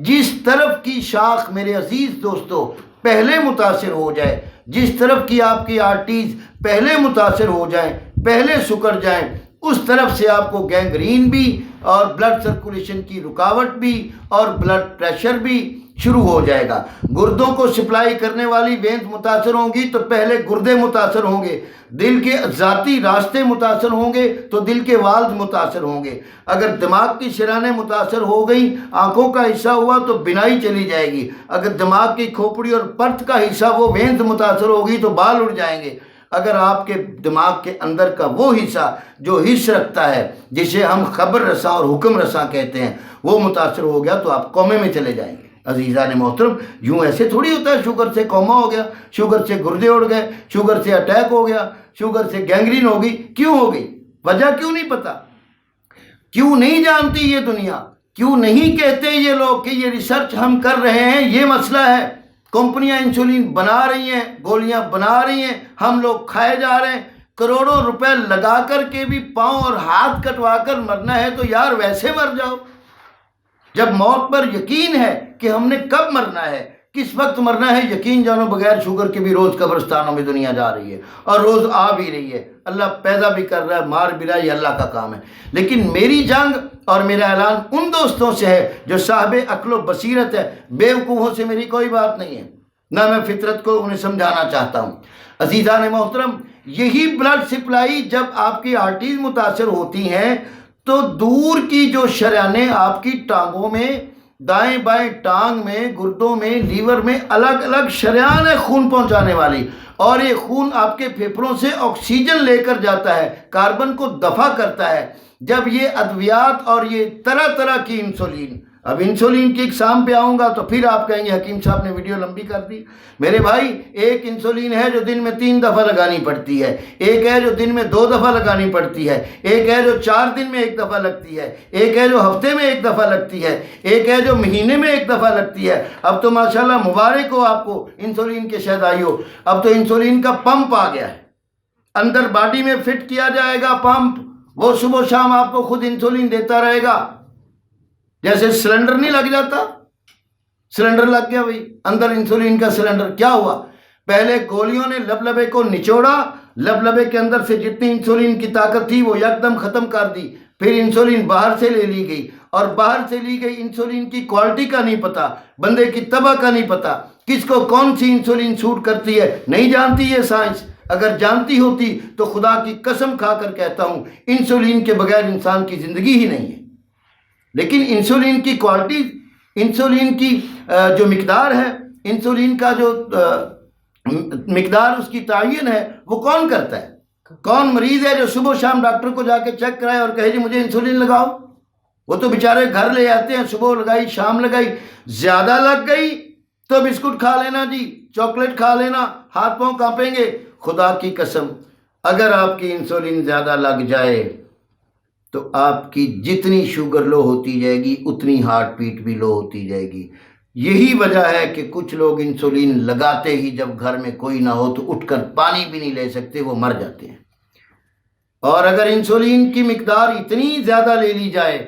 جس طرف کی شاخ میرے عزیز دوستو پہلے متاثر ہو جائے، جس طرف کی آپ کی آرٹیز پہلے متاثر ہو جائیں، پہلے سکڑ جائیں، اس طرف سے آپ کو گینگرین بھی اور بلڈ سرکولیشن کی رکاوٹ بھی اور بلڈ پریشر بھی شروع ہو جائے گا۔ گردوں کو سپلائی کرنے والی وینز متاثر ہوں گی تو پہلے گردے متاثر ہوں گے، دل کے ذاتی راستے متاثر ہوں گے تو دل کے والز متاثر ہوں گے، اگر دماغ کی شریانیں متاثر ہو گئیں، آنکھوں کا حصہ ہوا تو بینائی چلی جائے گی، اگر دماغ کی کھوپڑی اور پرت کا حصہ وہ وینز متاثر ہوگی تو بال اڑ جائیں گے، اگر آپ کے دماغ کے اندر کا وہ حصہ جو حص رکھتا ہے، جسے ہم خبر رساں اور حکم رساں کہتے ہیں، وہ متاثر ہو گیا تو آپ کومے میں چلے جائیں گے۔ عزیزان محترم، یوں ایسے تھوڑی ہوتا ہے شوگر سے کوما ہو گیا، شوگر سے گردے اڑ گئے، شوگر سے اٹیک ہو گیا، شوگر سے گینگرین ہو گئی۔ کیوں ہو گئی؟ وجہ کیوں نہیں پتا؟ کیوں نہیں جانتی یہ دنیا؟ کیوں نہیں کہتے یہ لوگ کہ یہ ریسرچ ہم کر رہے ہیں، یہ مسئلہ ہے، کمپنیاں انسولین بنا رہی ہیں، گولیاں بنا رہی ہیں، ہم لوگ کھائے جا رہے ہیں، کروڑوں روپے لگا کر کے بھی پاؤں اور ہاتھ کٹوا کر مرنا ہے تو یار ویسے مر جاؤ۔ جب موت پر یقین ہے کہ ہم نے کب مرنا ہے، کس وقت مرنا ہے، یقین جانو بغیر شوگر کے بھی روز قبرستانوں میں دنیا جا رہی ہے اور روز آ بھی رہی ہے۔ اللہ پیدا بھی کر رہا ہے، مار بھی رہا ہے، یہ اللہ کا کام ہے۔ لیکن میری جنگ اور میرا اعلان ان دوستوں سے ہے جو صاحب عقل و بصیرت ہے، بیوقوفوں سے میری کوئی بات نہیں ہے، نہ میں فطرت کو انہیں سمجھانا چاہتا ہوں۔ عزیزان محترم، یہی بلڈ سپلائی جب آپ کی آرٹریز متاثر ہوتی ہیں تو دور کی جو شریانیں آپ کی ٹانگوں میں، دائیں بائیں ٹانگ میں، گردوں میں، لیور میں الگ الگ شریان ہے خون پہنچانے والی، اور یہ خون آپ کے پھیپھڑوں سے آکسیجن لے کر جاتا ہے، کاربن کو دفع کرتا ہے۔ جب یہ ادویات اور یہ طرح طرح کی انسولین، اب انسولین کی اقسام پہ آؤں گا تو پھر آپ کہیں گے حکیم صاحب نے ویڈیو لمبی کر دی۔ میرے بھائی، ایک انسولین ہے جو دن میں 3 دفعہ لگانی پڑتی ہے، ایک ہے جو دن میں 2 دفعہ لگانی پڑتی ہے، ایک ہے جو 4 دن میں 1 دفعہ لگتی ہے، ایک ہے جو ہفتے میں 1 دفعہ لگتی ہے، ایک ہے جو مہینے میں 1 دفعہ لگتی ہے۔ اب تو ماشاءاللہ مبارک ہو آپ کو انسولین کے شہدائیوں، اب تو انسولین کا پمپ آ گیا ہے، اندر باڈی میں فٹ کیا جائے گا پمپ، وہ صبح و شام آپ کو خود انسولین دیتا رہے گا، جیسے سلنڈر نہیں لگ جاتا۔ سلنڈر لگ گیا بھائی اندر، انسولین کا سلنڈر. کیا ہوا؟ پہلے گولیوں نے لبلبے کو نچوڑا، لبلبے کے اندر سے جتنی انسولین کی طاقت تھی وہ یکدم ختم کر دی. پھر انسولین باہر سے لے لی گئی، اور باہر سے لی گئی انسولین کی کوالٹی کا نہیں پتا، بندے کی طبع کا نہیں پتا، کس کو کون سی انسولین سوٹ کرتی ہے نہیں جانتی یہ سائنس. اگر جانتی ہوتی تو خدا کی قسم کھا کر کہتا ہوں انسولین کے بغیر انسان کی زندگی ہی نہیں ہے. لیکن انسولین کی کوالٹی، انسولین کی جو مقدار ہے، انسولین کا جو مقدار اس کی تعین ہے، وہ کون کرتا ہے؟ کون مریض ہے جو صبح شام ڈاکٹر کو جا کے چیک کرائے اور کہے جی مجھے انسولین لگاؤ؟ وہ تو بیچارے گھر لے آتے ہیں، صبح لگائی شام لگائی، زیادہ لگ گئی تو بسکٹ کھا لینا جی، چاکلیٹ کھا لینا، ہاتھ پاؤں کانپیں گے. خدا کی قسم اگر آپ کی انسولین زیادہ لگ جائے تو آپ کی جتنی شوگر لو ہوتی جائے گی اتنی ہارٹ بیٹ بھی لو ہوتی جائے گی. یہی وجہ ہے کہ کچھ لوگ انسولین لگاتے ہی جب گھر میں کوئی نہ ہو تو اٹھ کر پانی بھی نہیں لے سکتے، وہ مر جاتے ہیں. اور اگر انسولین کی مقدار اتنی زیادہ لے لی جائے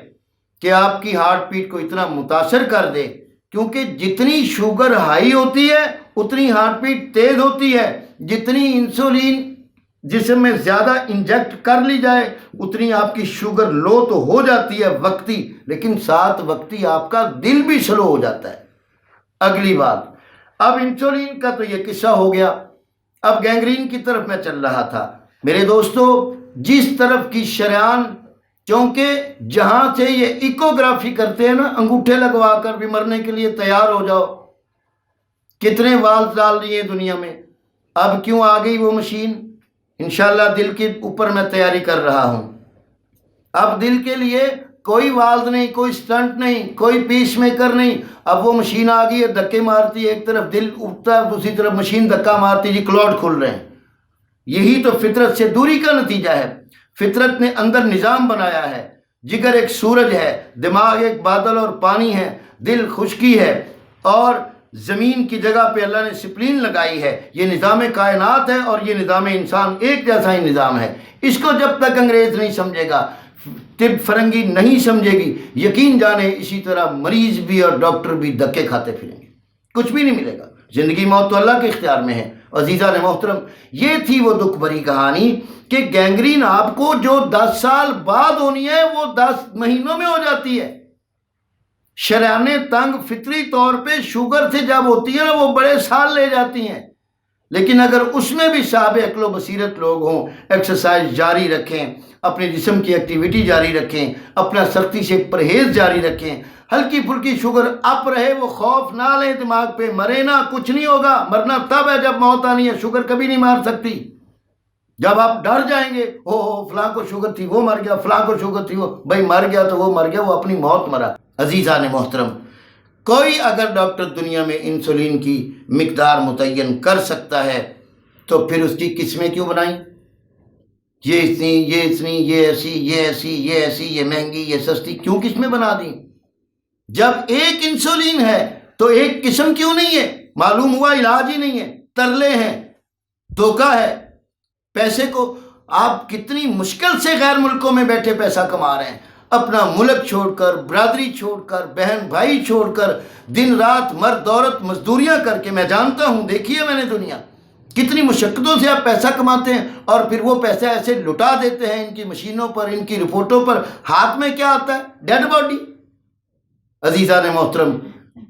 کہ آپ کی ہارٹ بیٹ کو اتنا متاثر کر دے، کیونکہ جتنی شوگر ہائی ہوتی ہے اتنی ہارٹ بیٹ تیز ہوتی ہے، جتنی انسولین جسم میں زیادہ انجیکٹ کر لی جائے اتنی آپ کی شوگر لو تو ہو جاتی ہے وقتی، لیکن ساتھ وقتی آپ کا دل بھی سلو ہو جاتا ہے. اگلی بات، اب انسولین کا تو یہ قصہ ہو گیا، اب گینگرین کی طرف میں چل رہا تھا. میرے دوستو، جس طرف کی شریان، کیونکہ جہاں سے یہ ایکوگرافی کرتے ہیں نا، انگوٹھے لگوا کر بھی مرنے کے لیے تیار ہو جاؤ، کتنے والز ڈال دیے دنیا میں. اب کیوں آ گئی وہ مشین؟ انشاءاللہ دل کے اوپر میں تیاری کر رہا ہوں. اب دل کے لیے کوئی والز نہیں، کوئی سٹنٹ نہیں، کوئی پیس میکر نہیں. اب وہ مشین آ گئی ہے، دھکے مارتی ہے، ایک طرف دل اٹھتا ہے دوسری طرف مشین دھکا مارتی، جی کلوٹ کھل رہے ہیں. یہی تو فطرت سے دوری کا نتیجہ ہے. فطرت نے اندر نظام بنایا ہے، جگر ایک سورج ہے، دماغ ایک بادل اور پانی ہے، دل خشکی ہے، اور زمین کی جگہ پہ اللہ نے سپلین لگائی ہے. یہ نظام کائنات ہے اور یہ نظام انسان ایک جیسا ہی نظام ہے. اس کو جب تک انگریز نہیں سمجھے گا، طب فرنگی نہیں سمجھے گی، یقین جانے اسی طرح مریض بھی اور ڈاکٹر بھی دھکے کھاتے پھریں گے، کچھ بھی نہیں ملے گا. زندگی موت تو اللہ کے اختیار میں ہے. عزیزان محترم، یہ تھی وہ دکھ بھری کہانی کہ گینگرین آپ کو جو 10 سال بعد ہونی ہے وہ 10 مہینوں میں ہو جاتی ہے. شریانیں تنگ فطری طور پہ شوگر سے جب ہوتی ہے نا وہ بڑے سال لے جاتی ہیں. لیکن اگر اس میں بھی صاحب عقل و بصیرت لوگ ہوں، ایکسرسائز جاری رکھیں، اپنے جسم کی ایکٹیویٹی جاری رکھیں، اپنا سختی سے پرہیز جاری رکھیں، ہلکی پھلکی شوگر اپ رہے، وہ خوف نہ لیں دماغ پہ، مرے نہ، کچھ نہیں ہوگا. مرنا تب ہے جب موت آنی ہے، شوگر کبھی نہیں مار سکتی. جب آپ ڈر جائیں گے، فلاں کو شوگر تھی وہ مر گیا، فلاں کو شوگر تھی وہ، بھائی مر گیا تو وہ مر گیا، وہ اپنی موت مرا. عزیزان محترم، کوئی اگر ڈاکٹر دنیا میں انسولین کی مقدار متعین کر سکتا ہے تو پھر اس کی قسمیں کیوں بنائیں؟ یہ اتنی، یہ اتنی، یہ ایسی، یہ ایسی، یہ ایسی، یہ مہنگی، یہ سستی، کیوں قسمیں بنا دیں؟ جب ایک انسولین ہے تو ایک قسم کیوں نہیں ہے؟ معلوم ہوا علاج ہی نہیں ہے، ترلے ہیں، دھوکہ ہے. پیسے کو آپ کتنی مشکل سے غیر ملکوں میں بیٹھے پیسہ کما رہے ہیں، اپنا ملک چھوڑ کر، برادری چھوڑ کر، بہن بھائی چھوڑ کر، دن رات مرد عورت مزدوریاں کر کے. میں جانتا ہوں، دیکھی ہے میں نے دنیا، کتنی مشقتوں سے آپ پیسہ کماتے ہیں اور پھر وہ پیسہ ایسے لٹا دیتے ہیں ان کی مشینوں پر، ان کی رپورٹوں پر. ہاتھ میں کیا آتا ہے؟ Dead body. عزیزان محترم،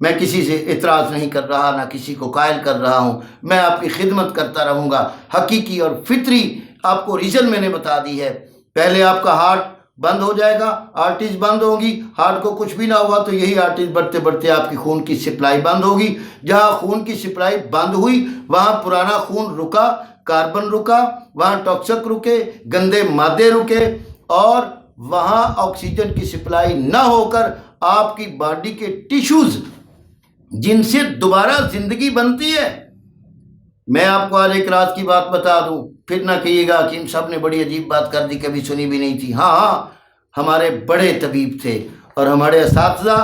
میں کسی سے اعتراض نہیں کر رہا، نہ کسی کو قائل کر رہا ہوں، میں آپ کی خدمت کرتا رہوں گا. حقیقی اور فطری آپ کو ریزن میں نے بتا دی ہے. پہلے آپ کا ہارٹ بند ہو جائے گا، آرٹریز بند ہوگی. ہارٹ کو کچھ بھی نہ ہوا تو یہی آرٹریز بڑھتے بڑھتے آپ کی خون کی سپلائی بند ہوگی. جہاں خون کی سپلائی بند ہوئی وہاں پرانا خون رکا، کاربن رکا، وہاں ٹاکسک رکے، گندے مادے رکے، اور وہاں آکسیجن کی سپلائی نہ ہو کر آپ کی باڈی کے ٹیشوز جن سے دوبارہ زندگی بنتی ہے. میں آپ کو آج ایک رات کی بات بتا دوں، پھر نہ کہیے گا کہ ہم سب نے بڑی عجیب بات کر دی، کبھی سنی بھی نہیں تھی. ہاں، ہمارے بڑے طبیب تھے اور ہمارے اساتذہ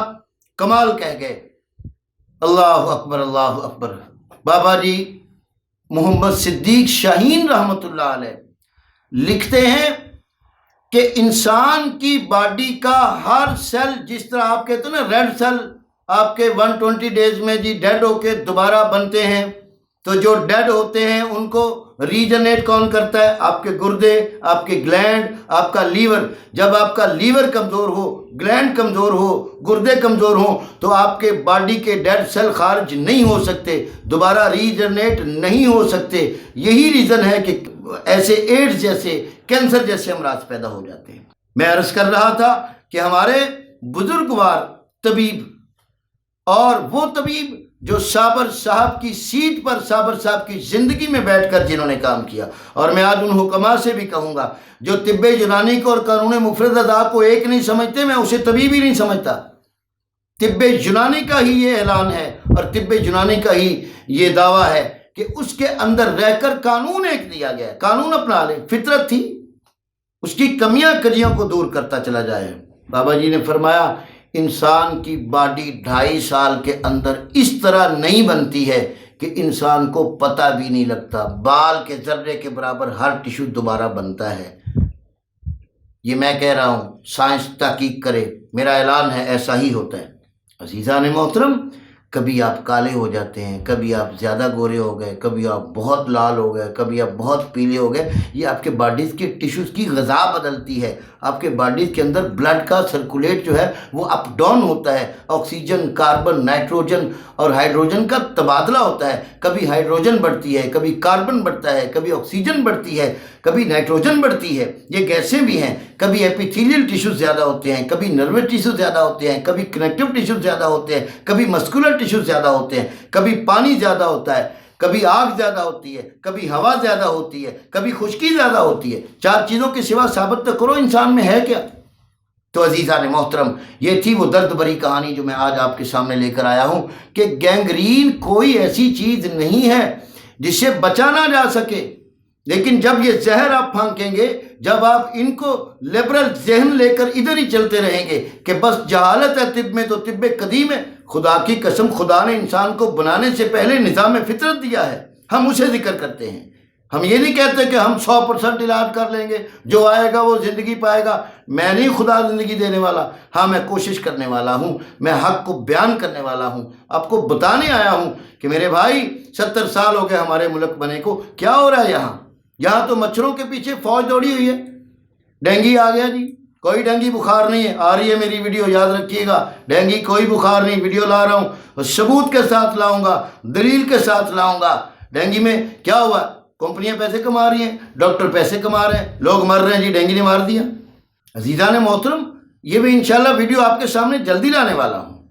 کمال کہہ گئے. اللہ اکبر، اللہ اکبر. بابا جی محمد صدیق شاہین رحمۃ اللہ علیہ لکھتے ہیں کہ انسان کی باڈی کا ہر سیل، جس طرح آپ کہتے ہیں نا ریڈ سیل آپ کے 120 ڈیز میں جی ڈیڈ ہو کے دوبارہ بنتے ہیں، تو جو ڈیڈ ہوتے ہیں ان کو ریجنریٹ کون کرتا ہے؟ آپ کے گردے، آپ کے گلینڈ، آپ کا لیور۔ جب آپ کا لیور کمزور ہو، گلینڈ کمزور ہو، گردے کمزور ہوں، تو آپ کے باڈی کے ڈیڈ سیل خارج نہیں ہو سکتے، دوبارہ ریجنریٹ نہیں ہو سکتے۔ یہی ریزن ہے کہ ایسے ایڈز جیسے، کینسر جیسے امراض پیدا ہو جاتے ہیں۔ میں عرض کر رہا تھا کہ ہمارے بزرگوار طبیب، اور وہ طبیب جو صابر صاحب کی سیٹ پر، صابر صاحب کی زندگی میں بیٹھ کر جنہوں نے کام کیا، اور میں آج ان حکماء سے بھی کہوں گا جو طب یونانی کو اور قانون مفرد اعضاء کو ایک نہیں سمجھتے، میں اسے طبیب ہی نہیں سمجھتا۔ طب یونانی کا ہی یہ اعلان ہے اور طب یونانی کا ہی یہ دعویٰ ہے کہ اس کے اندر رہ کر قانون ایک دیا گیا ہے، قانون اپنا لے، فطرت تھی، اس کی کمیاں کجیوں کو دور کرتا چلا جائے۔ بابا جی نے فرمایا انسان کی باڈی 2.5 سال کے اندر اس طرح نہیں بنتی ہے کہ انسان کو پتہ بھی نہیں لگتا، بال کے ذرے کے برابر ہر ٹشو دوبارہ بنتا ہے۔ یہ میں کہہ رہا ہوں، سائنس تحقیق کرے، میرا اعلان ہے ایسا ہی ہوتا ہے۔ عزیزان محترم، کبھی آپ کالے ہو جاتے ہیں، کبھی آپ زیادہ گورے ہو گئے، کبھی آپ بہت لال ہو گئے، کبھی آپ بہت پیلے ہو گئے، یہ آپ کے باڈیز کے ٹیشوز کی غذا بدلتی ہے۔ آپ کے باڈیز کے اندر بلڈ کا سرکولیٹ جو ہے وہ اپ ڈاؤن ہوتا ہے، آکسیجن، کاربن، نائٹروجن اور ہائیڈروجن کا تبادلہ ہوتا ہے۔ کبھی ہائیڈروجن بڑھتی ہے، کبھی کاربن بڑھتا ہے، کبھی آکسیجن بڑھتی ہے، کبھی نائٹروجن بڑھتی ہے، یہ گیسیں بھی ہیں۔ کبھی ایپیتھیلیل ٹیشوز زیادہ ہوتے ہیں، کبھی نروس ٹیشوز زیادہ ہوتے ہیں، کبھی کنیکٹیو ٹیشوز زیادہ ہوتے ہیں، کبھی مسکولر ٹیشوز زیادہ ہوتے ہیں، کبھی پانی زیادہ ہوتا ہے، کبھی آگ زیادہ ہوتی ہے، کبھی ہوا زیادہ ہوتی ہے، کبھی خشکی زیادہ ہوتی ہے۔ 4 چیزوں کے سوا ثابت تو کرو انسان میں ہے کیا؟ تو عزیزان محترم، یہ تھی وہ درد بھری کہانی جو میں آج آپ کے سامنے لے کر آیا ہوں کہ گینگرین کوئی ایسی چیز نہیں ہے جس سے بچا نہ جا سکے، لیکن جب یہ زہر آپ پھانکیں گے، جب آپ ان کو لیبرل ذہن لے کر ادھر ہی چلتے رہیں گے کہ بس جہالت ہے طب میں تو طب قدیم ہے، خدا کی قسم خدا نے انسان کو بنانے سے پہلے نظام فطرت دیا ہے، ہم اسے ذکر کرتے ہیں۔ ہم یہ نہیں کہتے کہ ہم 100% علاج کر لیں گے، جو آئے گا وہ زندگی پائے گا۔ میں نہیں خدا زندگی دینے والا، ہاں میں کوشش کرنے والا ہوں، میں حق کو بیان کرنے والا ہوں، آپ کو بتانے آیا ہوں کہ میرے بھائی 70 سال ہو گئے ہمارے ملک بنے کو، کیا ہو رہا ہے یہاں تو مچھروں کے پیچھے فوج دوڑی ہوئی ہے۔ ڈینگی آ گیا جی، کوئی ڈینگی بخار نہیں ہے، آ رہی ہے میری ویڈیو، یاد رکھیے گا، ڈینگی کوئی بخار نہیں، ویڈیو لا رہا ہوں، ثبوت کے ساتھ لاؤں گا، دلیل کے ساتھ لاؤں گا۔ ڈینگی میں کیا ہوا؟ کمپنیاں پیسے کما رہی ہیں، ڈاکٹر پیسے کما رہے ہیں، لوگ مر رہے ہیں، جی ڈینگی نے مار دیا۔ عزیزان محترم، یہ بھی انشاءاللہ ویڈیو آپ کے سامنے جلدی لانے والا ہوں،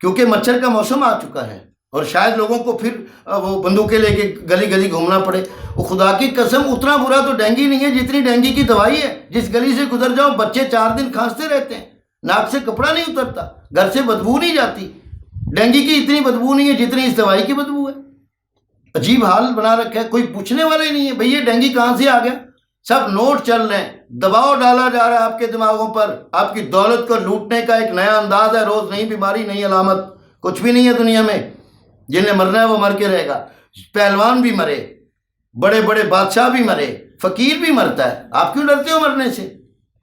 کیونکہ مچھر کا موسم آ چکا ہے اور شاید لوگوں کو پھر وہ بندوقیں لے کے گلی گلی گھومنا پڑے۔ وہ خدا کی قسم اتنا برا تو ڈینگی نہیں ہے جتنی ڈینگی کی دوائی ہے۔ جس گلی سے گزر جاؤ بچے 4 دن کھانستے رہتے ہیں، ناک سے کپڑا نہیں اترتا، گھر سے بدبو نہیں جاتی۔ ڈینگی کی اتنی بدبو نہیں ہے جتنی اس دوائی کی بدبو ہے۔ عجیب حال بنا رکھا ہے، کوئی پوچھنے والے ہی نہیں ہے بھئی یہ ڈینگی کہاں سے آ گیا۔ سب نوٹ چل رہے ہیں، دباؤ ڈالا جا رہا ہے آپ کے دماغوں پر، آپ کی دولت کو لوٹنے کا ایک نیا انداز ہے۔ روز نئی بیماری، نئی علامت، کچھ بھی نہیں ہے دنیا میں۔ جن نے مرنا ہے وہ مر کے رہے گا، پہلوان بھی مرے، بڑے بڑے بادشاہ بھی مرے، فقیر بھی مرتا ہے، آپ کیوں ڈرتے ہو مرنے سے؟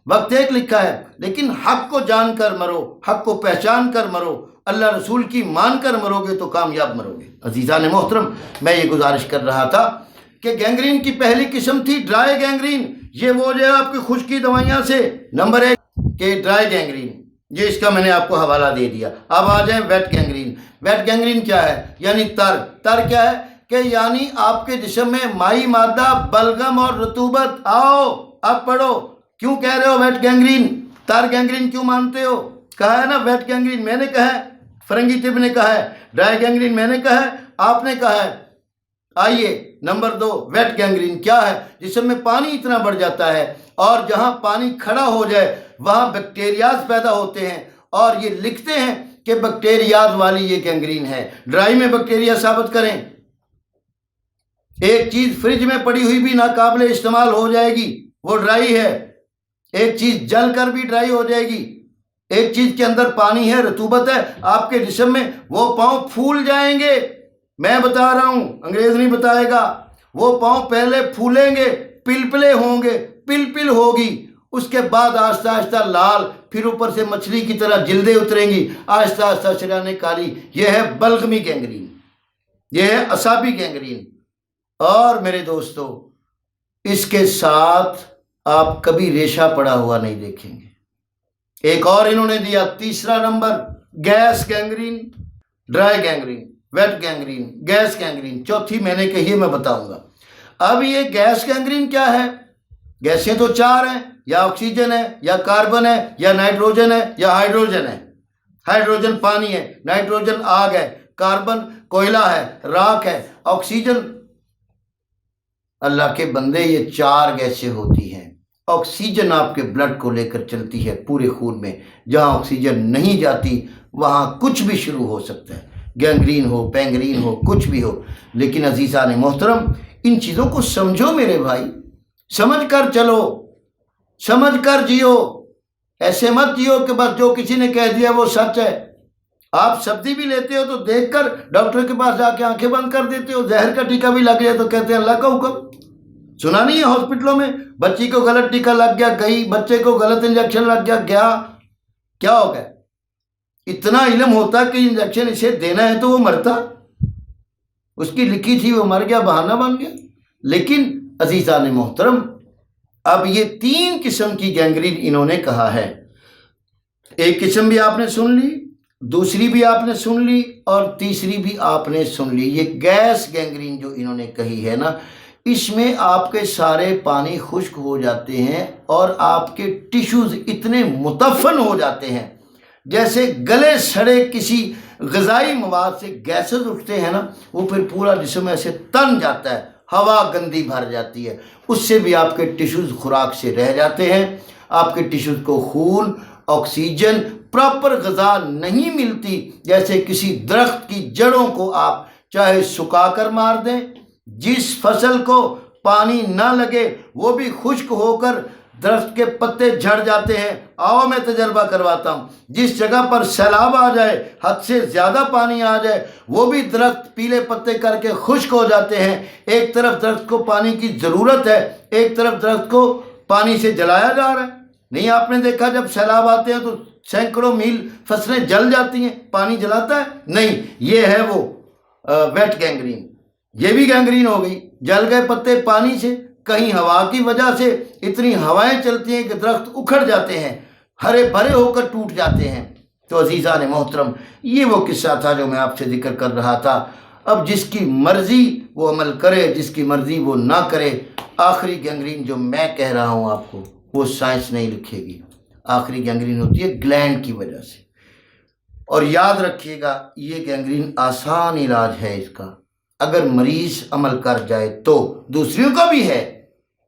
وقت ایک لکھا ہے، لیکن حق کو جان کر مرو، حق کو پہچان کر مرو، اللہ رسول کی مان کر مرو گے تو کامیاب مرو گے۔ عزیزان محترم، میں یہ گزارش کر رہا تھا کہ گینگرین کی پہلی قسم تھی ڈرائی گینگرین، یہ وہ جو آپ کی خشکی دوائیاں سے۔ نمبر 1 کہ ڈرائی گینگرین، یہ اس کا میں نے آپ کو حوالہ دے دیا۔ اب آ جائیں ویٹ گینگرین۔ ویٹ گینگرین کیا ہے؟ یعنی تر کیا ہے کہ یعنی آپ کے جسم میں مائی مادہ، بلغم اور رطوبت۔ آؤ اب پڑھو، کیوں کہہ رہے ہو ویٹ گینگرین؟ تر گینگرین کیوں مانتے ہو؟ کہا ہے نا ویٹ گینگرین، میں نے کہا ہے، فرنگی طب نے کہا ہے، ڈرائی گینگرین میں نے کہا ہے، آپ نے کہا ہے۔ آئیے نمبر 2 ویٹ گینگرین کیا ہے؟ جسم میں پانی اتنا بڑھ جاتا ہے اور جہاں پانی کھڑا ہو جائے وہاں بیکٹیریاز پیدا ہوتے ہیں، اور یہ لکھتے ہیں کہ بیکٹیریاز والی یہ گینگرین ہے۔ ڈرائی میں بیکٹیریا ثابت کریں۔ ایک چیز فریج میں پڑی ہوئی بھی ناقابل استعمال ہو جائے گی، وہ ڈرائی ہے۔ ایک چیز جل کر بھی ڈرائی ہو جائے گی۔ ایک چیز کے اندر پانی ہے، رطوبت ہے، آپ کے جسم میں، وہ پاؤں پھول جائیں گے۔ میں بتا رہا ہوں، انگریز نہیں بتائے گا۔ وہ پاؤں پہلے پھولیں گے، پلپلے ہوں گے، پلپل ہوگی، اس کے بعد آہستہ آہستہ لال پھر اوپر سے مچھلی کی طرح جلدیں اتریں گی، آہستہ آہستہ شریانیں کالی۔ یہ ہے بلغمی گینگرین، یہ ہے اعصابی گینگرین۔ اور میرے دوستو، اس کے ساتھ آپ کبھی ریشہ پڑا ہوا نہیں دیکھیں گے۔ ایک اور انہوں نے دیا تیسرا نمبر، gas gangrene, dry gangrene, wet gangrene, gas gangrene. چوتھی میں نے کہی ہے، میں بتاؤں گا۔ اب یہ گیس گینگرین کیا ہے؟ گیسیں تو چار ہیں، یا آکسیجن ہے، یا کاربن ہے، یا نائٹروجن ہے، یا ہائیڈروجن ہے۔ ہائیڈروجن پانی ہے، نائٹروجن آگ ہے، کاربن کوئلہ ہے، راکھ ہے، آکسیجن۔ اللہ کے بندے، یہ چار گیسیں ہوتی ہیں۔ آکسیجن آپ کے بلڈ کو لے کر چلتی ہے پورے خون میں، جہاں آکسیجن نہیں جاتی وہاں کچھ بھی شروع ہو سکتا ہے، گینگرین ہو، پینگرین ہو، کچھ بھی ہو۔ لیکن عزیزان محترم، ان چیزوں کو سمجھو میرے بھائی، سمجھ کر چلو، سمجھ کر جیو۔ ایسے مت جیو کہ بس جو کسی نے کہہ دیا وہ سچ ہے۔ آپ سبزی بھی لیتے ہو تو دیکھ کر ڈاکٹر کے پاس جا کے آنکھیں بند کر دیتے ہو۔ زہر کا ٹیکہ بھی لگ جائے تو کہتے ہیں اللہ کا حکم۔ سنا نہیں ہے ہاسپٹلوں میں بچی کو غلط ٹیکہ لگ گیا، گئی، بچے کو غلط انجیکشن لگ گیا، کیا ہو گیا؟ اتنا علم ہوتا کہ انجیکشن اسے دینا ہے تو وہ مرتا، اس کی لکھی تھی وہ مر گیا، بہانہ بن گیا۔ لیکن عزیزان محترم، اب یہ تین قسم کی گینگرین انہوں نے کہا ہے۔ ایک قسم بھی آپ نے سن لی، دوسری بھی آپ نے سن لی، اور تیسری بھی آپ نے سن لی۔ یہ گیس گینگرین جو انہوں نے کہی ہے نا، اس میں آپ کے سارے پانی خشک ہو جاتے ہیں اور آپ کے ٹیشوز اتنے متفن ہو جاتے ہیں، جیسے گلے سڑے کسی غذائی مواد سے گیسز اٹھتے ہیں نا، وہ پھر پورا جسم ایسے تن جاتا ہے، ہوا گندی بھر جاتی ہے، اس سے بھی آپ کے ٹیشوز خوراک سے رہ جاتے ہیں۔ آپ کے ٹیشوز کو خون، آکسیجن، پراپر غذا نہیں ملتی، جیسے کسی درخت کی جڑوں کو آپ چاہے سکا کر مار دیں، جس فصل کو پانی نہ لگے وہ بھی خشک ہو کر درخت کے پتے جھڑ جاتے ہیں۔ آؤ میں تجربہ کرواتا ہوں، جس جگہ پر سیلاب آ جائے، حد سے زیادہ پانی آ جائے، وہ بھی درخت پیلے پتے کر کے خشک ہو جاتے ہیں۔ ایک طرف درخت کو پانی کی ضرورت ہے، ایک طرف درخت کو پانی سے جلایا جا رہا ہے۔ نہیں آپ نے دیکھا جب سیلاب آتے ہیں تو سینکڑوں میل فصلیں جل جاتی ہیں، پانی جلاتا ہے؟ نہیں، یہ ہے وہ ویٹ گینگرین۔ یہ بھی گینگرین ہو گئی، جل گئے پتے پانی سے، کہیں ہوا کی وجہ سے اتنی ہوائیں چلتی ہیں کہ درخت اکھڑ جاتے ہیں، ہرے بھرے ہو کر ٹوٹ جاتے ہیں۔ تو عزیزان محترم، یہ وہ قصہ تھا جو میں آپ سے ذکر کر رہا تھا۔ اب جس کی مرضی وہ عمل کرے، جس کی مرضی وہ نہ کرے۔ آخری گینگرین جو میں کہہ رہا ہوں آپ کو، وہ سائنس نہیں لکھے گی۔ آخری گینگرین ہوتی ہے گلینڈ کی وجہ سے، اور یاد رکھیے گا یہ گینگرین آسان علاج ہے اس کا، اگر مریض عمل کر جائے تو۔ دوسریوں کا بھی ہے،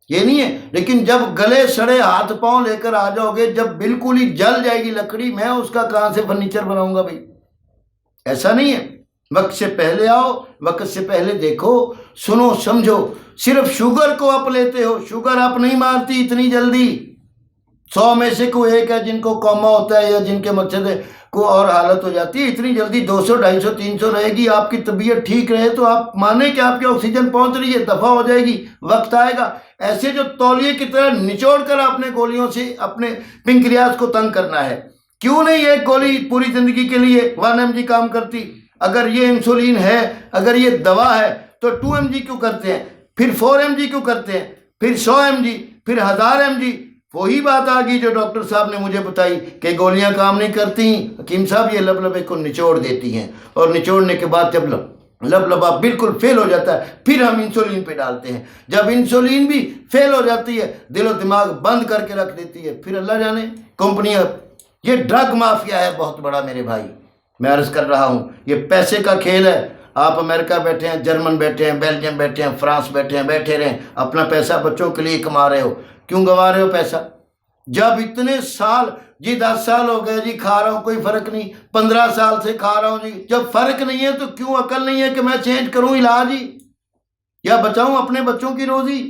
یہ نہیں ہے، لیکن جب گلے سڑے ہاتھ پاؤں لے کر آ جاؤ گے، جب بالکل ہی جل جائے گی لکڑی، میں اس کا کہاں سے فرنیچر بناؤں گا بھائی؟ ایسا نہیں ہے۔ وقت سے پہلے آؤ، وقت سے پہلے دیکھو، سنو، سمجھو۔ صرف شوگر کو اپ لیتے ہو، شوگر اپ نہیں مارتی اتنی جلدی۔ 100 میں سے کوئی ایک ہے جن کو کوما ہوتا ہے یا جن کے مقصد کو اور حالت ہو جاتی ہے، اتنی جلدی 200 250 300 رہے گی۔ آپ کی طبیعت ٹھیک رہے تو آپ مانیں کہ آپ کی آکسیجن پہنچ رہی ہے، دفع ہو جائے گی، وقت آئے گا۔ ایسے جو تولیے کی طرح نچوڑ کر اپنے گولیوں سے اپنے پنکریاس کو تنگ کرنا ہے، کیوں نہیں ایک گولی پوری زندگی کے لیے 1 mg کام کرتی؟ اگر یہ انسولین ہے، اگر یہ دوا ہے تو 2 mg کیوں کرتے ہیں، پھر 4 mg کیوں کرتے ہیں، پھر 100 mg، پھر 1000 mg؟ وہی بات آ گئی جو ڈاکٹر صاحب نے مجھے بتائی کہ گولیاں کام نہیں کرتی، حکیم صاحب یہ لبے کو نچوڑ دیتی ہیں، اور نچوڑنے کے بعد جب لبا بالکل فیل ہو جاتا ہے پھر ہم انسولین پہ ڈالتے ہیں۔ جب انسولین بھی فیل ہو جاتی ہے، دل و دماغ بند کر کے رکھ دیتی ہے، پھر اللہ جانے کمپنیاں۔ یہ ڈرگ مافیا ہے بہت بڑا میرے بھائی، میں عرض کر رہا ہوں، یہ پیسے کا کھیل ہے۔ آپ امریکہ بیٹھے ہیں، جرمن بیٹھے ہیں، بیلجیم بیٹھے ہیں، فرانس بیٹھے ہیں، بیٹھے رہیں، اپنا پیسہ بچوں کے لیے کما رہے ہو۔ کیوں گوا رہے ہو پیسہ؟ جب اتنے سال، جی 10 سال ہو گئے جی کھا رہا ہوں کوئی فرق نہیں، 15 سال سے کھا رہا ہوں جی، جب فرق نہیں ہے تو کیوں عقل نہیں ہے کہ میں چینج کروں علاج ہی، یا بچاؤں اپنے بچوں کی روزی؟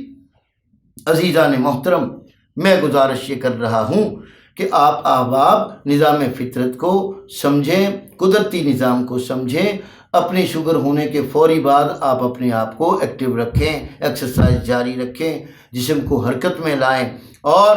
عزیزان محترم، میں گزارش یہ کر رہا ہوں کہ آپ احباب نظام فطرت کو سمجھیں، قدرتی نظام کو سمجھیں۔ اپنی شوگر ہونے کے فوری بعد آپ اپنے آپ کو ایکٹیو رکھیں، ایکسرسائز جاری رکھیں، جسم کو حرکت میں لائیں، اور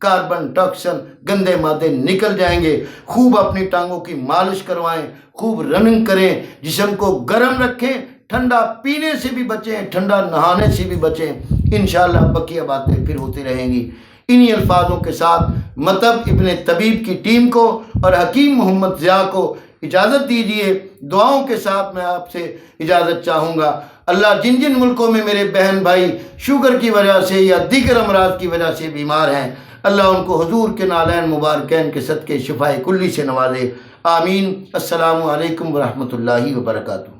کاربن ٹاکسن گندے مادے نکل جائیں گے۔ خوب اپنی ٹانگوں کی مالش کروائیں، خوب رننگ کریں، جسم کو گرم رکھیں، ٹھنڈا پینے سے بھی بچیں، ٹھنڈا نہانے سے بھی بچیں۔ انشاءاللہ بقیہ باتیں پھر ہوتی رہیں گی۔ انہی الفاظوں کے ساتھ مطب ابن طبیب کی ٹیم کو اور حکیم محمد ضیاء کو اجازت دیجیے۔ دعاؤں کے ساتھ میں آپ سے اجازت چاہوں گا۔ اللہ جن جن ملکوں میں میرے بہن بھائی شوگر کی وجہ سے یا دیگر امراض کی وجہ سے بیمار ہیں، اللہ ان کو حضور کے نالین مبارکین کے صدقے شفائے کلی سے نوازے۔ آمین۔ السلام علیکم ورحمۃ اللہ وبرکاتہ۔